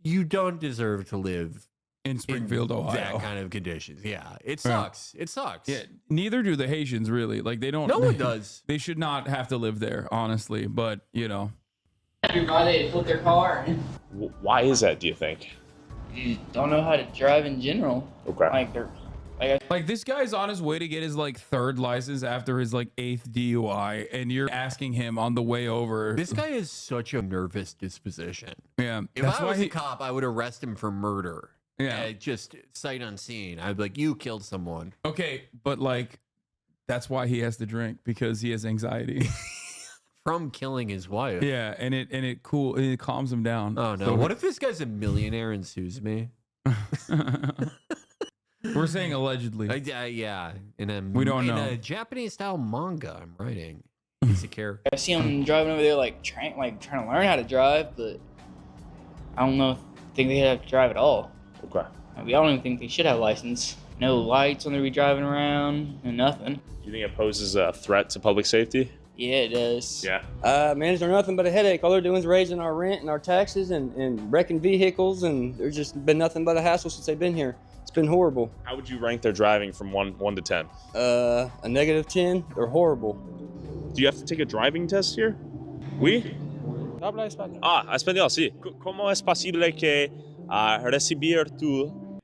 you don't deserve to live in Springfield, Ohio. That kind of conditions. Yeah, it sucks. It sucks. Yeah, neither do the Haitians, really. Like, they don't. No one does. They should not have to live there, honestly. But, you know. Why they put their car in. Why is that, do you think? You don't know how to drive in general. Okay. Like they're like this guy's on his way to get his like 3rd license after his like 8th DUI, and you're asking him on the way over. This guy is such a nervous disposition. Yeah. If I was a cop, I would arrest him for murder. Yeah. Just sight unseen. I'd be like, you killed someone. Okay, but like that's why he has to drink, because he has anxiety. From killing his wife. Yeah, and it calms him down. Oh no! So what if this guy's a millionaire and sues me? We're saying allegedly. Yeah, we don't know. In a Japanese style manga, I'm writing. He's a character. I see him driving over there, like trying to learn how to drive, but I don't think they have to drive at all. Okay. I don't even think they should have a license. No lights when they be driving around, and nothing. Do you think it poses a threat to public safety? Yeah, it does. Yeah. Man, they're nothing but a headache. All they're doing is raising our rent and our taxes and wrecking vehicles, and there's just been nothing but a hassle since they've been here. It's been horrible. How would you rank their driving from 1 to 10? A -10. They're horrible. Do you have to take a driving test here? Oui? Habla español. Ah, español, sí. ¿Cómo es posible que recibir tu...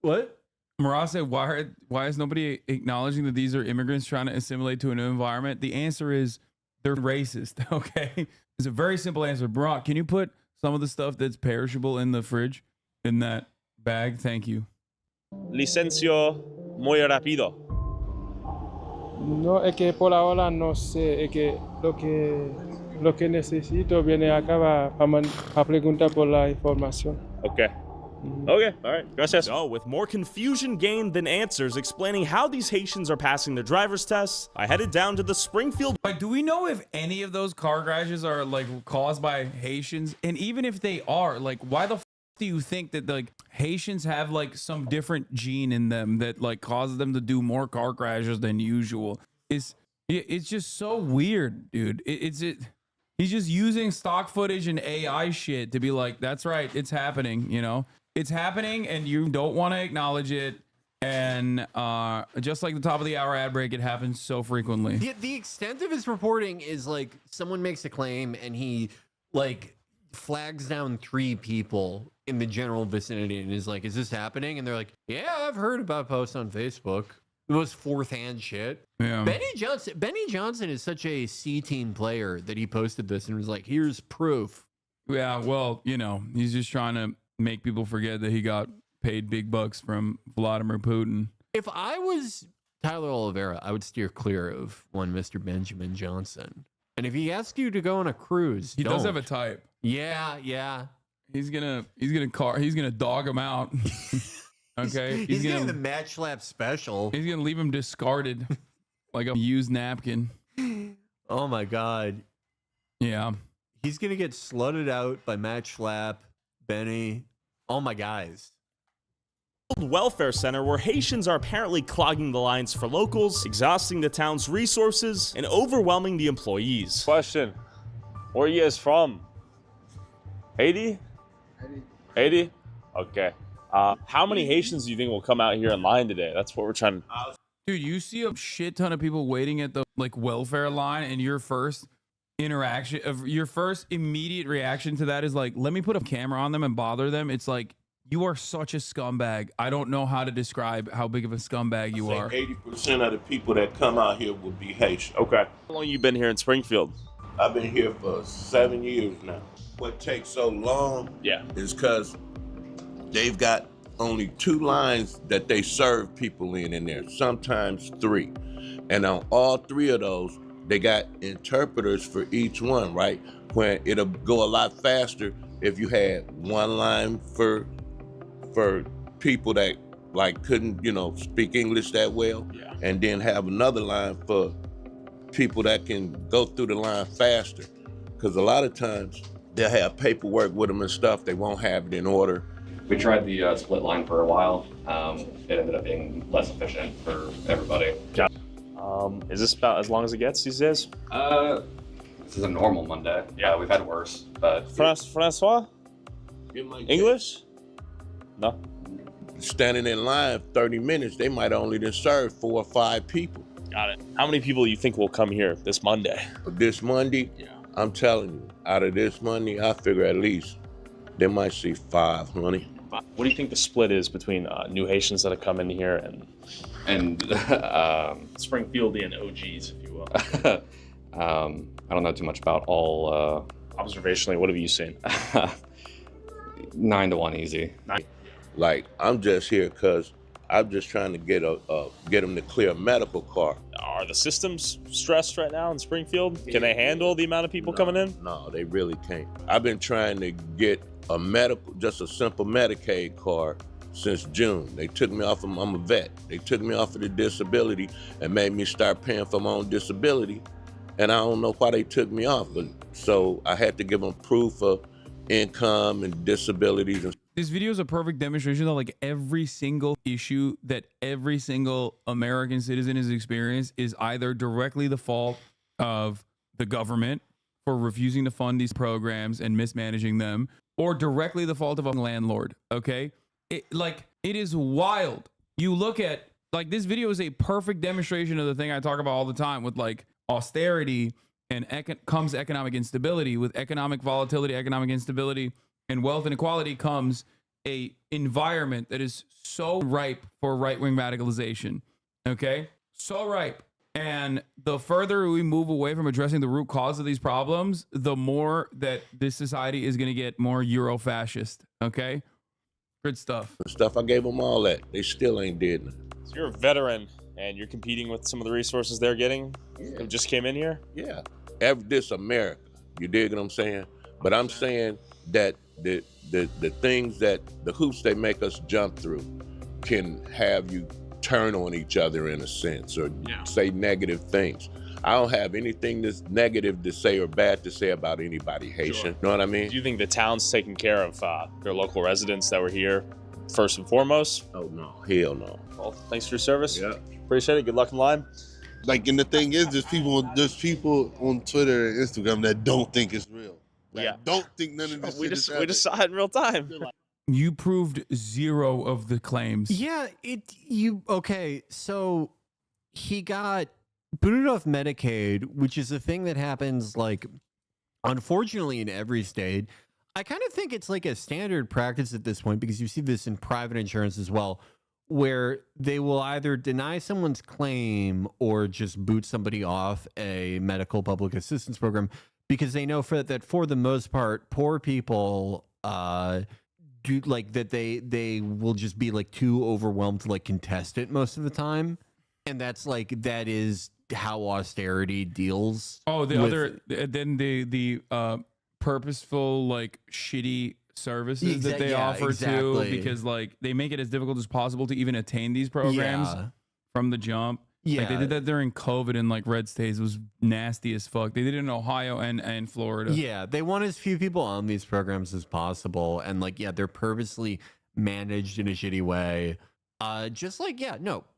What? Marat said, why is nobody acknowledging that these are immigrants trying to assimilate to a new environment? The answer is they're racist, okay? It's a very simple answer. Marat, can you put some of the stuff that's perishable in the fridge in that bag? Thank you. Licencio muy rápido. No, es que por ahora no sé, es que lo que necesito viene acá para preguntar por la información. Okay. Okay, all right. Gracias. So, with more confusion gained than answers explaining how these Haitians are passing their driver's tests, I headed down to the Springfield. Like, do we know if any of those car crashes are like caused by Haitians? And even if they are, like, why the do you think that like Haitians have like some different gene in them that like causes them to do more car crashes than usual? It's just so weird, dude. He's just using stock footage and AI shit to be like, that's right, it's happening, you know? It's happening and you don't want to acknowledge it. And just like the top of the hour ad break, it happens so frequently. The extent of his reporting is like someone makes a claim and he like flags down 3 people in the general vicinity and is like, is this happening? And they're like, yeah, I've heard about posts on Facebook. It was 4th-hand shit. Yeah. Benny Johnson is such a C-team player that he posted this and was like, here's proof. Yeah, well, you know, he's just trying to make people forget that he got paid big bucks from Vladimir Putin. If I was Tyley Oliviera, I would steer clear of one Mr. Benjamin Johnson. And if he asks you to go on a cruise, he does have a type. Yeah. He's gonna dog him out. Okay, he's getting the match lap special. He's gonna leave him discarded like a used napkin. Oh my god. Yeah. He's gonna get slutted out by Match Flap, Benny, all my guys. Welfare center where Haitians are apparently clogging the lines for locals, exhausting the town's resources, and overwhelming the employees. Question: where are you guys from? Haiti? Haiti? Okay. How many Haitians do you think will come out here in line today? That's what we're trying to... Dude, you see a shit ton of people waiting at the like welfare line, and your first immediate reaction to that is like, let me put a camera on them and bother them. It's like, You are such a scumbag. I don't know how to describe how big of a scumbag you are. 80% of the people that come out here will be Haitian. Okay. How long you been here in Springfield? I've been here for 7 years now. What takes so long is because they've got only 2 lines that they serve people in there, sometimes 3. And on all 3 of those, they got interpreters for each one, right? When it'll go a lot faster if you had 1 line for people that like couldn't, speak English that well, and then have another line for people that can go through the line faster. Because a lot of times they'll have paperwork with them and stuff, they won't have it in order. We tried the split line for a while. It ended up being less efficient for everybody. Is this about as long as it gets these days? This is a normal Monday. Yeah, we've had worse, but... Francois? English? No. Standing in line 30 minutes, they might only then serve 4 or 5 people. Got it. How many people do you think will come here this Monday? This Monday? Yeah. I'm telling you, out of this Monday, I figure at least they might see 500. What do you think the split is between new Haitians that have come in here and Springfieldian OGs, if you will? I don't know too much about all... Observationally, what have you seen? 9 to 1 easy. Like, I'm just here because I'm just trying to get them to clear a medical card. Are the systems stressed right now in Springfield? Can they handle the amount of people coming in? No, they really can't. I've been trying to get just a simple Medicaid card since June. They took me off of, I'm a vet. They took me off of the disability and made me start paying for my own disability. And I don't know why they took me off, but so I had to give them proof of income and disabilities. This video is a perfect demonstration of like every single issue that every single American citizen has experienced is either directly the fault of the government for refusing to fund these programs and mismanaging them, or directly the fault of a landlord. Okay, it is wild. You look at like this video is a perfect demonstration of the thing I talk about all the time with like austerity and comes economic instability. With economic volatility, economic instability, and wealth inequality comes a environment that is so ripe for right-wing radicalization. Okay, so ripe. And the further we move away from addressing the root cause of these problems, the more that this society is going to get more Euro-fascist. Okay, good stuff. I gave them all that. They still ain't did nothing. So you're a veteran and you're competing with some of the resources they're getting. Yeah. Who just came in here. Yeah, this America. You dig what I'm saying? But I'm saying that the things that the hoops they make us jump through can have you turn on each other in a sense, or say negative things. I don't have anything that's negative to say or bad to say about anybody Haitian. Sure. You know what I mean? Do you think the town's taking care of their local residents that were here first and foremost? Oh no, hell no. Well, thanks for your service. Yeah, appreciate it. Good luck in line. Like, and the thing is, there's people on Twitter and Instagram that don't think it's real. Don't think none of this. We just saw it in real time. You proved 0 of the claims. Yeah, okay, so he got booted off Medicaid, which is a thing that happens, like, unfortunately in every state. I kind of think it's like a standard practice at this point, because you see this in private insurance as well, where they will either deny someone's claim or just boot somebody off a medical public assistance program, because they know that for the most part, poor people do like that they will just be like too overwhelmed to like contest it most of the time, and that is how austerity deals. Oh, the purposeful like shitty services that they offer too, because like they make it as difficult as possible to even attain these programs from the jump. Yeah, like they did that during COVID in like red states. It was nasty as fuck. They did it in Ohio and Florida. Yeah, they want as few people on these programs as possible, and like they're purposely managed in a shitty way. Just like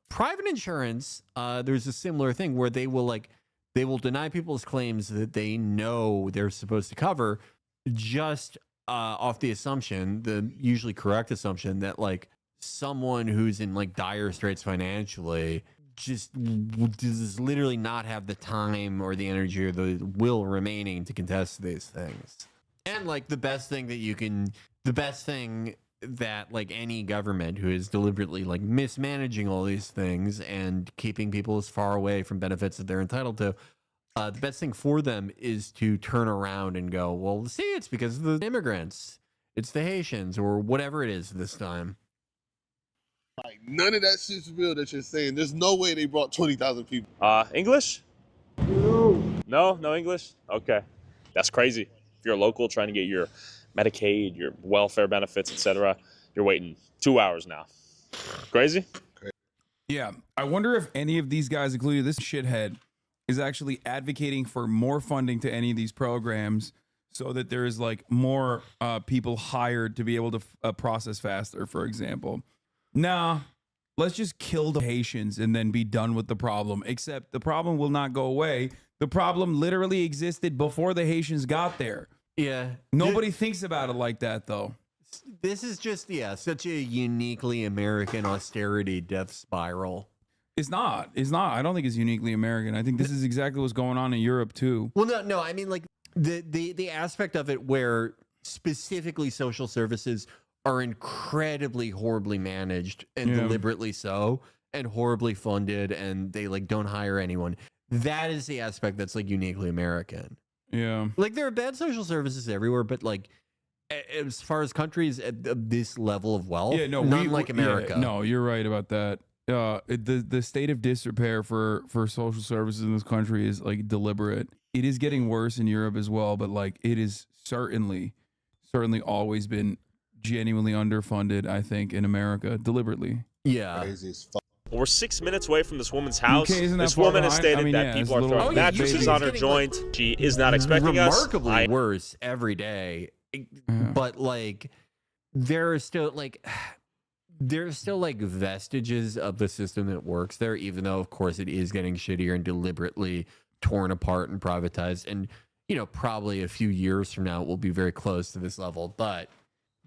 private insurance. There's a similar thing where they will deny people's claims that they know they're supposed to cover, just off the assumption, the usually correct assumption, that like someone who's in like dire straits financially just does literally not have the time or the energy or the will remaining to contest these things. And like the best thing that like any government who is deliberately like mismanaging all these things and keeping people as far away from benefits that they're entitled to, the best thing for them is to turn around and go, well, see, it's because of the immigrants. It's the Haitians or whatever it is this time. Like, none of that shit's real that you're saying. There's no way they brought 20,000 people. English? No English? Okay. That's crazy. If you're a local trying to get your Medicaid, your welfare benefits, etc., you're waiting 2 hours now. Crazy? Yeah. I wonder if any of these guys, including this shithead, is actually advocating for more funding to any of these programs so that there is like more people hired to be able to process faster, for example. Nah, let's just kill the Haitians and then be done with the problem. Except the problem will not go away. The problem literally existed before the Haitians got there. Yeah. Nobody thinks about it like that, though. This is just, such a uniquely American austerity death spiral. It's not. I don't think it's uniquely American. I think this is exactly what's going on in Europe, too. Well, no. I mean, like, the aspect of it where specifically social services are incredibly horribly managed and deliberately so, and horribly funded, and they like don't hire anyone. That is the aspect that's like uniquely American. Yeah. Like there are bad social services everywhere, but like as far as countries at this level of wealth, none like America. Yeah, no, you're right about that. The state of disrepair for social services in this country is like deliberate. It is getting worse in Europe as well, but like it is certainly always been genuinely underfunded, I think, in America, deliberately. Yeah. Crazy as fuck. We're 6 minutes away from this woman's house. UK isn't that This far woman has behind? stated that people are throwing mattresses on her joint. She is not expecting us. Remarkably worse every day. But like there are still like vestiges of the system that works there, even though of course it is getting shittier and deliberately torn apart and privatized. And probably a few years from now it will be very close to this level. But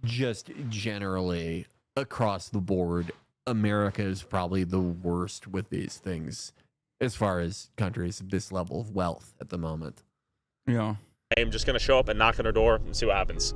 just generally across the board, America is probably the worst with these things as far as countries at this level of wealth at the moment. Yeah. I'm just going to show up and knock on her door and see what happens.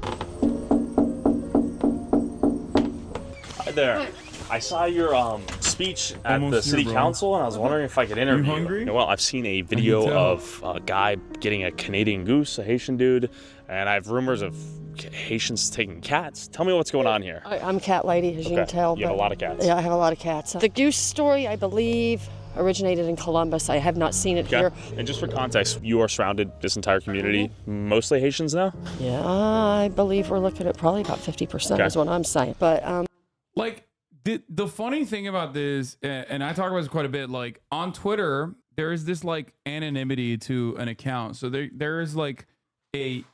Hi there. I saw your speech at the city council, and I was wondering if I could interview you. Hungry? Well, I've seen a video of a guy getting a Canadian goose, a Haitian dude, and I have rumors of Haitians taking cats. Tell me what's going on here. I'm a cat lady, as you can tell. You have a lot of cats. Yeah, I have a lot of cats. The goose story, I believe, originated in Columbus. I have not seen it here. And just for context, you are surrounded, this entire community, mostly Haitians now? Yeah, I believe we're looking at probably about 50% is what I'm saying. But like the funny thing about this, and I talk about this quite a bit, like on Twitter, there is this like anonymity to an account. So there is like a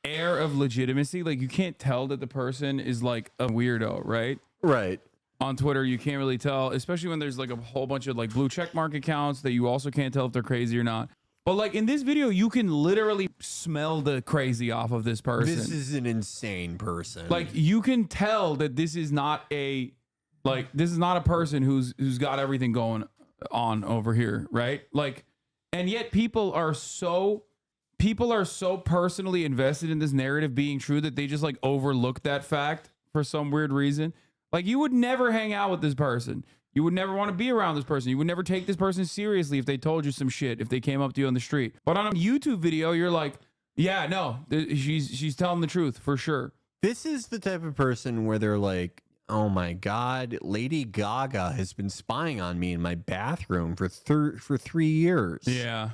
air of legitimacy. Like you can't tell that the person is like a weirdo, right? Right. On Twitter, you can't really tell, especially when there's like a whole bunch of like blue check mark accounts that you also can't tell if they're crazy or not. But like in this video, you can literally smell the crazy off of this person. This is an insane person. Like you can tell that this is not a person who's got everything going on over here, right? Like, and yet people are so personally invested in this narrative being true that they just like overlook that fact for some weird reason. Like you would never hang out with this person. You would never want to be around this person. You would never take this person seriously if they told you some shit, if they came up to you on the street. But on a YouTube video, you're like, yeah, no, she's telling the truth for sure. This is the type of person where they're like, oh my God, Lady Gaga has been spying on me in my bathroom for 3 years. Yeah.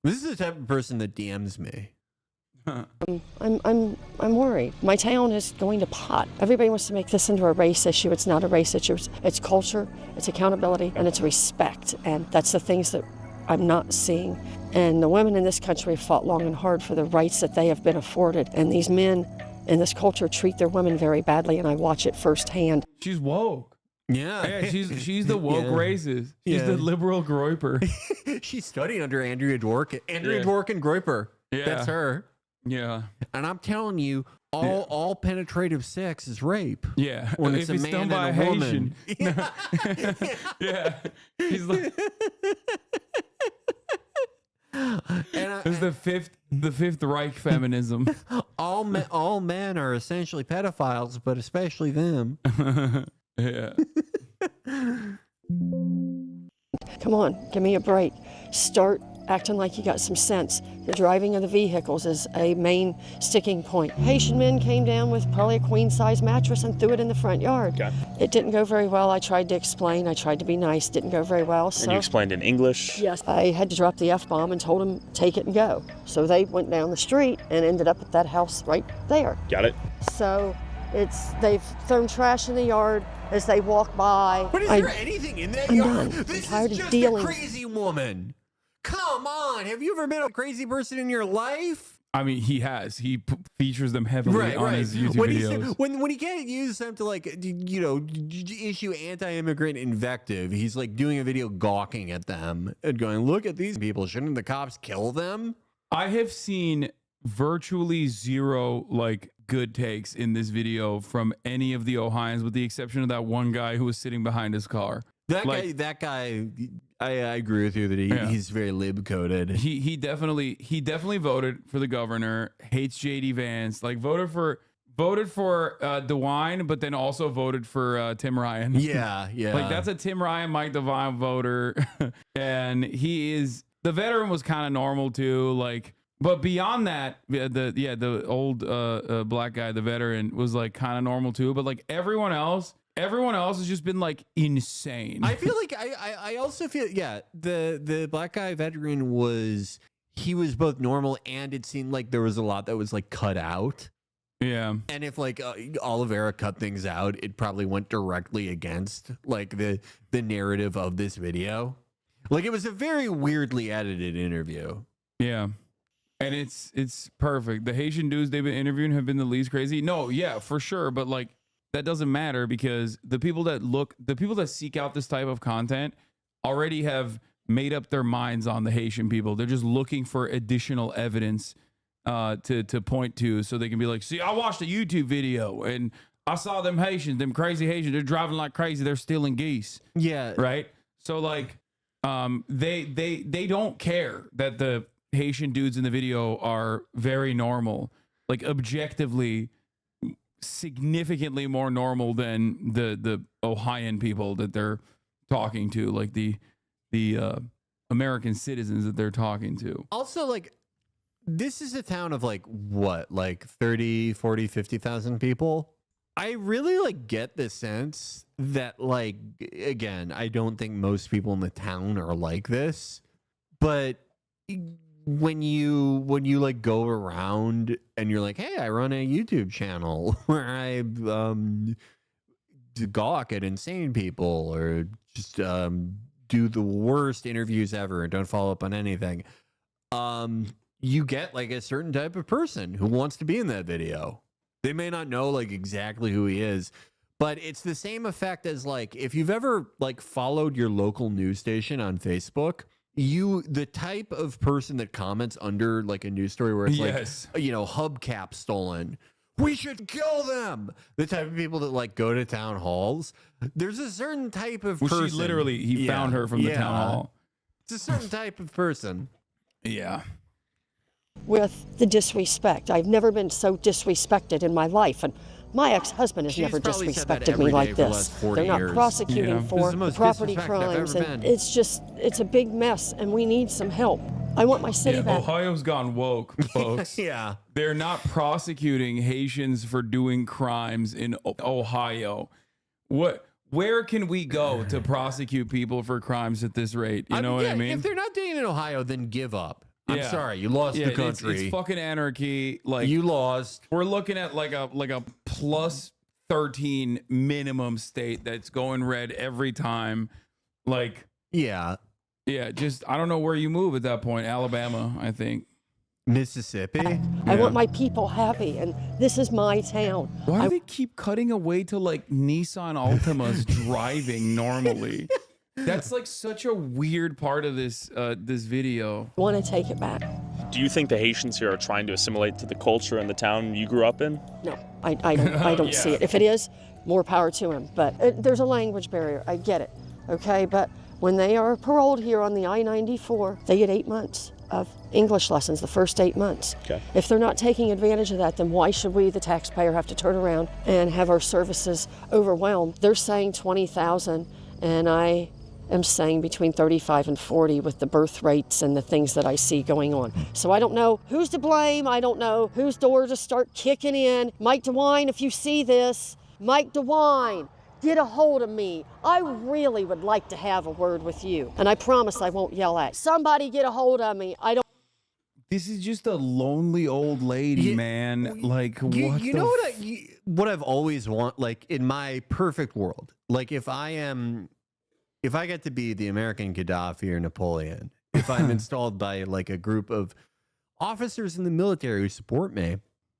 This is the type of person that DMs me. I'm worried. My town is going to pot. Everybody wants to make this into a race issue. It's not a race issue. It's culture, it's accountability, and it's respect. And that's the things that I'm not seeing. And the women in this country have fought long and hard for the rights that they have been afforded. And these men in this culture treat their women very badly, and I watch it firsthand. She's woke. Yeah. She's the woke racist. She's the liberal Groyper. She's studying under Andrea Dworkin. Dworkin Groyper. Yeah. That's her. Yeah. And I'm telling you, all penetrative sex is rape. Yeah. When if it's a man done by and a Haitian. woman. Yeah. He's like, It's the fifth Reich feminism. all men are essentially pedophiles, but especially them. Yeah. Come on, give me a break. Start acting like you got some sense. The driving of the vehicles is a main sticking point. Haitian men came down with probably a queen-size mattress and threw it in the front yard. Okay. It didn't go very well. I tried to explain. I tried to be nice. Didn't go very well. So And you explained in English? yes, I had to drop the F-bomb and told them, take it and go. So they went down the street and ended up at that house right there. Got it. So they've thrown trash in the yard as they walk by. But is there anything in that I'm yard? done. This I'm tired is of just dealing. a crazy woman. Come on, have you ever met a crazy person in your life? I mean, he has. He features them heavily on his YouTube videos. When he can't use them to, like, issue anti-immigrant invective, he's like doing a video gawking at them and going, "Look at these people! Shouldn't the cops kill them?" I have seen virtually zero like good takes in this video from any of the Ohioans, with the exception of that one guy who was sitting behind his car. That guy, I agree with you that he's very lib coded. He definitely voted for the governor. Hates JD Vance. Like voted for DeWine, but then also voted for Tim Ryan. Yeah. Like that's a Tim Ryan, Mike DeWine voter, and the veteran was kind of normal too. Like, but beyond that, the old black guy, the veteran, was like kind of normal too. But like everyone else has just been like insane. I feel like I also feel the black guy veteran was both normal, and it seemed like there was a lot that was like cut out. Yeah. And if like Oliveira cut things out, it probably went directly against like the narrative of this video. Like it was a very weirdly edited interview. Yeah. And it's perfect. The Haitian dudes they've been interviewing have been the least crazy. No, yeah, for sure. But like that doesn't matter, because the people that seek out this type of content already have made up their minds on the Haitian people. They're just looking for additional evidence to point to, so they can be like, see, I watched a YouTube video and I saw them Haitians, them crazy Haitians. They're driving like crazy. They're stealing geese. Yeah. Right. So like, they don't care that the Haitian dudes in the video are very normal, like objectively significantly more normal than the Ohioan people that they're talking to, like the American citizens that they're talking to. Also, like, this is a town of like what, like 30, 40, 50,000 people. I really like get the sense that, like, again, I don't think most people in the town are like this, but when you like go around and you're like, hey, I run a YouTube channel where I gawk at insane people or just do the worst interviews ever and don't follow up on anything, you get like a certain type of person who wants to be in that video. They may not know like exactly who he is, but it's the same effect as like if you've ever like followed your local news station on Facebook. The type of person that comments under like a news story where it's like, hubcap stolen, we should kill them. The type of people that like go to town halls. There's a certain type of person. He found her from the town hall. It's a certain type of person. Yeah. With the disrespect. I've never been so disrespected in my life. And my ex-husband has never disrespected me like this. They're not prosecuting for property crimes, and it's a big mess, and we need some help. I want my city back. Ohio's gone woke, folks. Yeah. They're not prosecuting Haitians for doing crimes in Ohio. Where can we go to prosecute people for crimes at this rate? You know what I mean? If they're not doing it in Ohio, then give up. I'm sorry, you lost the country. It's fucking anarchy. Like you lost. We're looking at like a plus 13 minimum state that's going red every time. Like just I don't know where you move at that point. Alabama, I think. Mississippi. I want my people happy, and this is my town. Why do they keep cutting away to like Nissan Altimas driving normally? That's like such a weird part of this this video. I want to take it back. Do you think the Haitians here are trying to assimilate to the culture in the town you grew up in? No, I don't see it. If it is, more power to him. But there's a language barrier. I get it. Okay, but when they are paroled here on the I-94, they get 8 months. of English lessons the first 8 months. Okay. If they're not taking advantage of that, then why should we, the taxpayer, have to turn around and have our services overwhelmed? They're saying 20,000, and I am saying between 35 and 40 with the birth rates and the things that I see going on. So I don't know who's to blame. I don't know whose door to start kicking in. Mike DeWine, if you see this, Mike DeWine, get a hold of me. I really would like to have a word with you. And I promise I won't yell at. Somebody get a hold of me. I don't. This is just a lonely old lady, man. Like, what you know what I've always want, like in my perfect world, like if I get to be the American Gaddafi or Napoleon, if I'm installed by like a group of officers in the military who support me,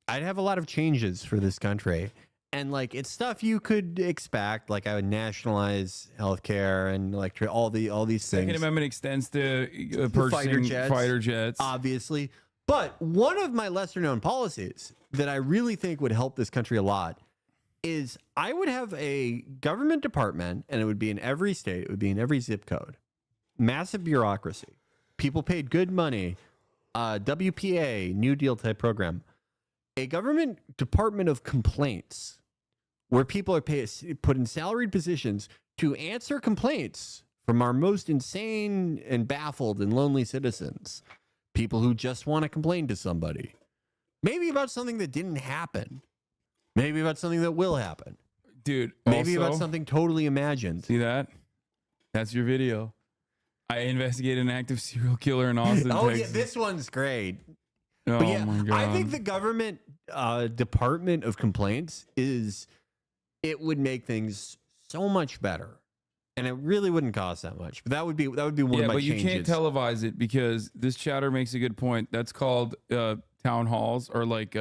I'd have a lot of changes for this country. And like, it's stuff you could expect. Like I would nationalize healthcare and like all these things. Second Amendment extends to purchasing fighter jets. Obviously. But one of my lesser known policies that I really think would help this country a lot is I would have a government department, and it would be in every state. It would be in every zip code. Massive bureaucracy. People paid good money. WPA, New Deal type program. A government department of complaints where people are put in salaried positions to answer complaints from our most insane and baffled and lonely citizens. People who just want to complain to somebody. Maybe about something that didn't happen. Maybe about something that will happen. Dude, maybe also, about something totally imagined. See that? That's your video. I investigated an active serial killer in Austin, Texas. Yeah, this one's great. Oh yeah, my God. I think the government department of complaints it would make things so much better. And it really wouldn't cost that much. But that would be one of my changes. Yeah, but you can't televise it because this chatter makes a good point. That's called town halls or like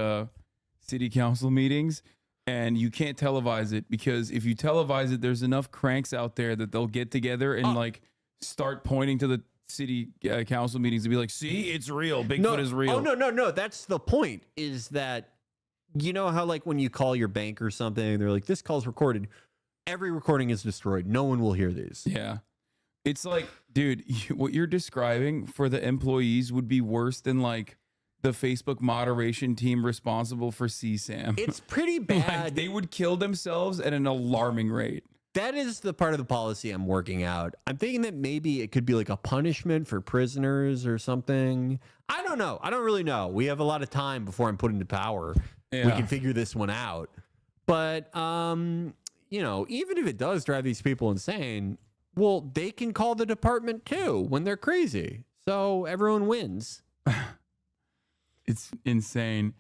city council meetings. And you can't televise it because if you televise it, there's enough cranks out there that they'll get together and like start pointing to the city council meetings and be like, see, it's real. Bigfoot is real. Oh, no. That's the point, is that you know how like when you call your bank or something, they're like, this call's recorded. Every recording is destroyed. No one will hear these. Yeah. It's like, dude, what you're describing for the employees would be worse than like the Facebook moderation team responsible for CSAM. It's pretty bad. Like, they would kill themselves at an alarming rate. That is the part of the policy I'm working out. I'm thinking that maybe it could be like a punishment for prisoners or something. I don't know. I don't really know. We have a lot of time before I'm put into power. Yeah. We can figure this one out. But, you know, even if it does drive these people insane, well, they can call the department too when they're crazy. So everyone wins. It's insane.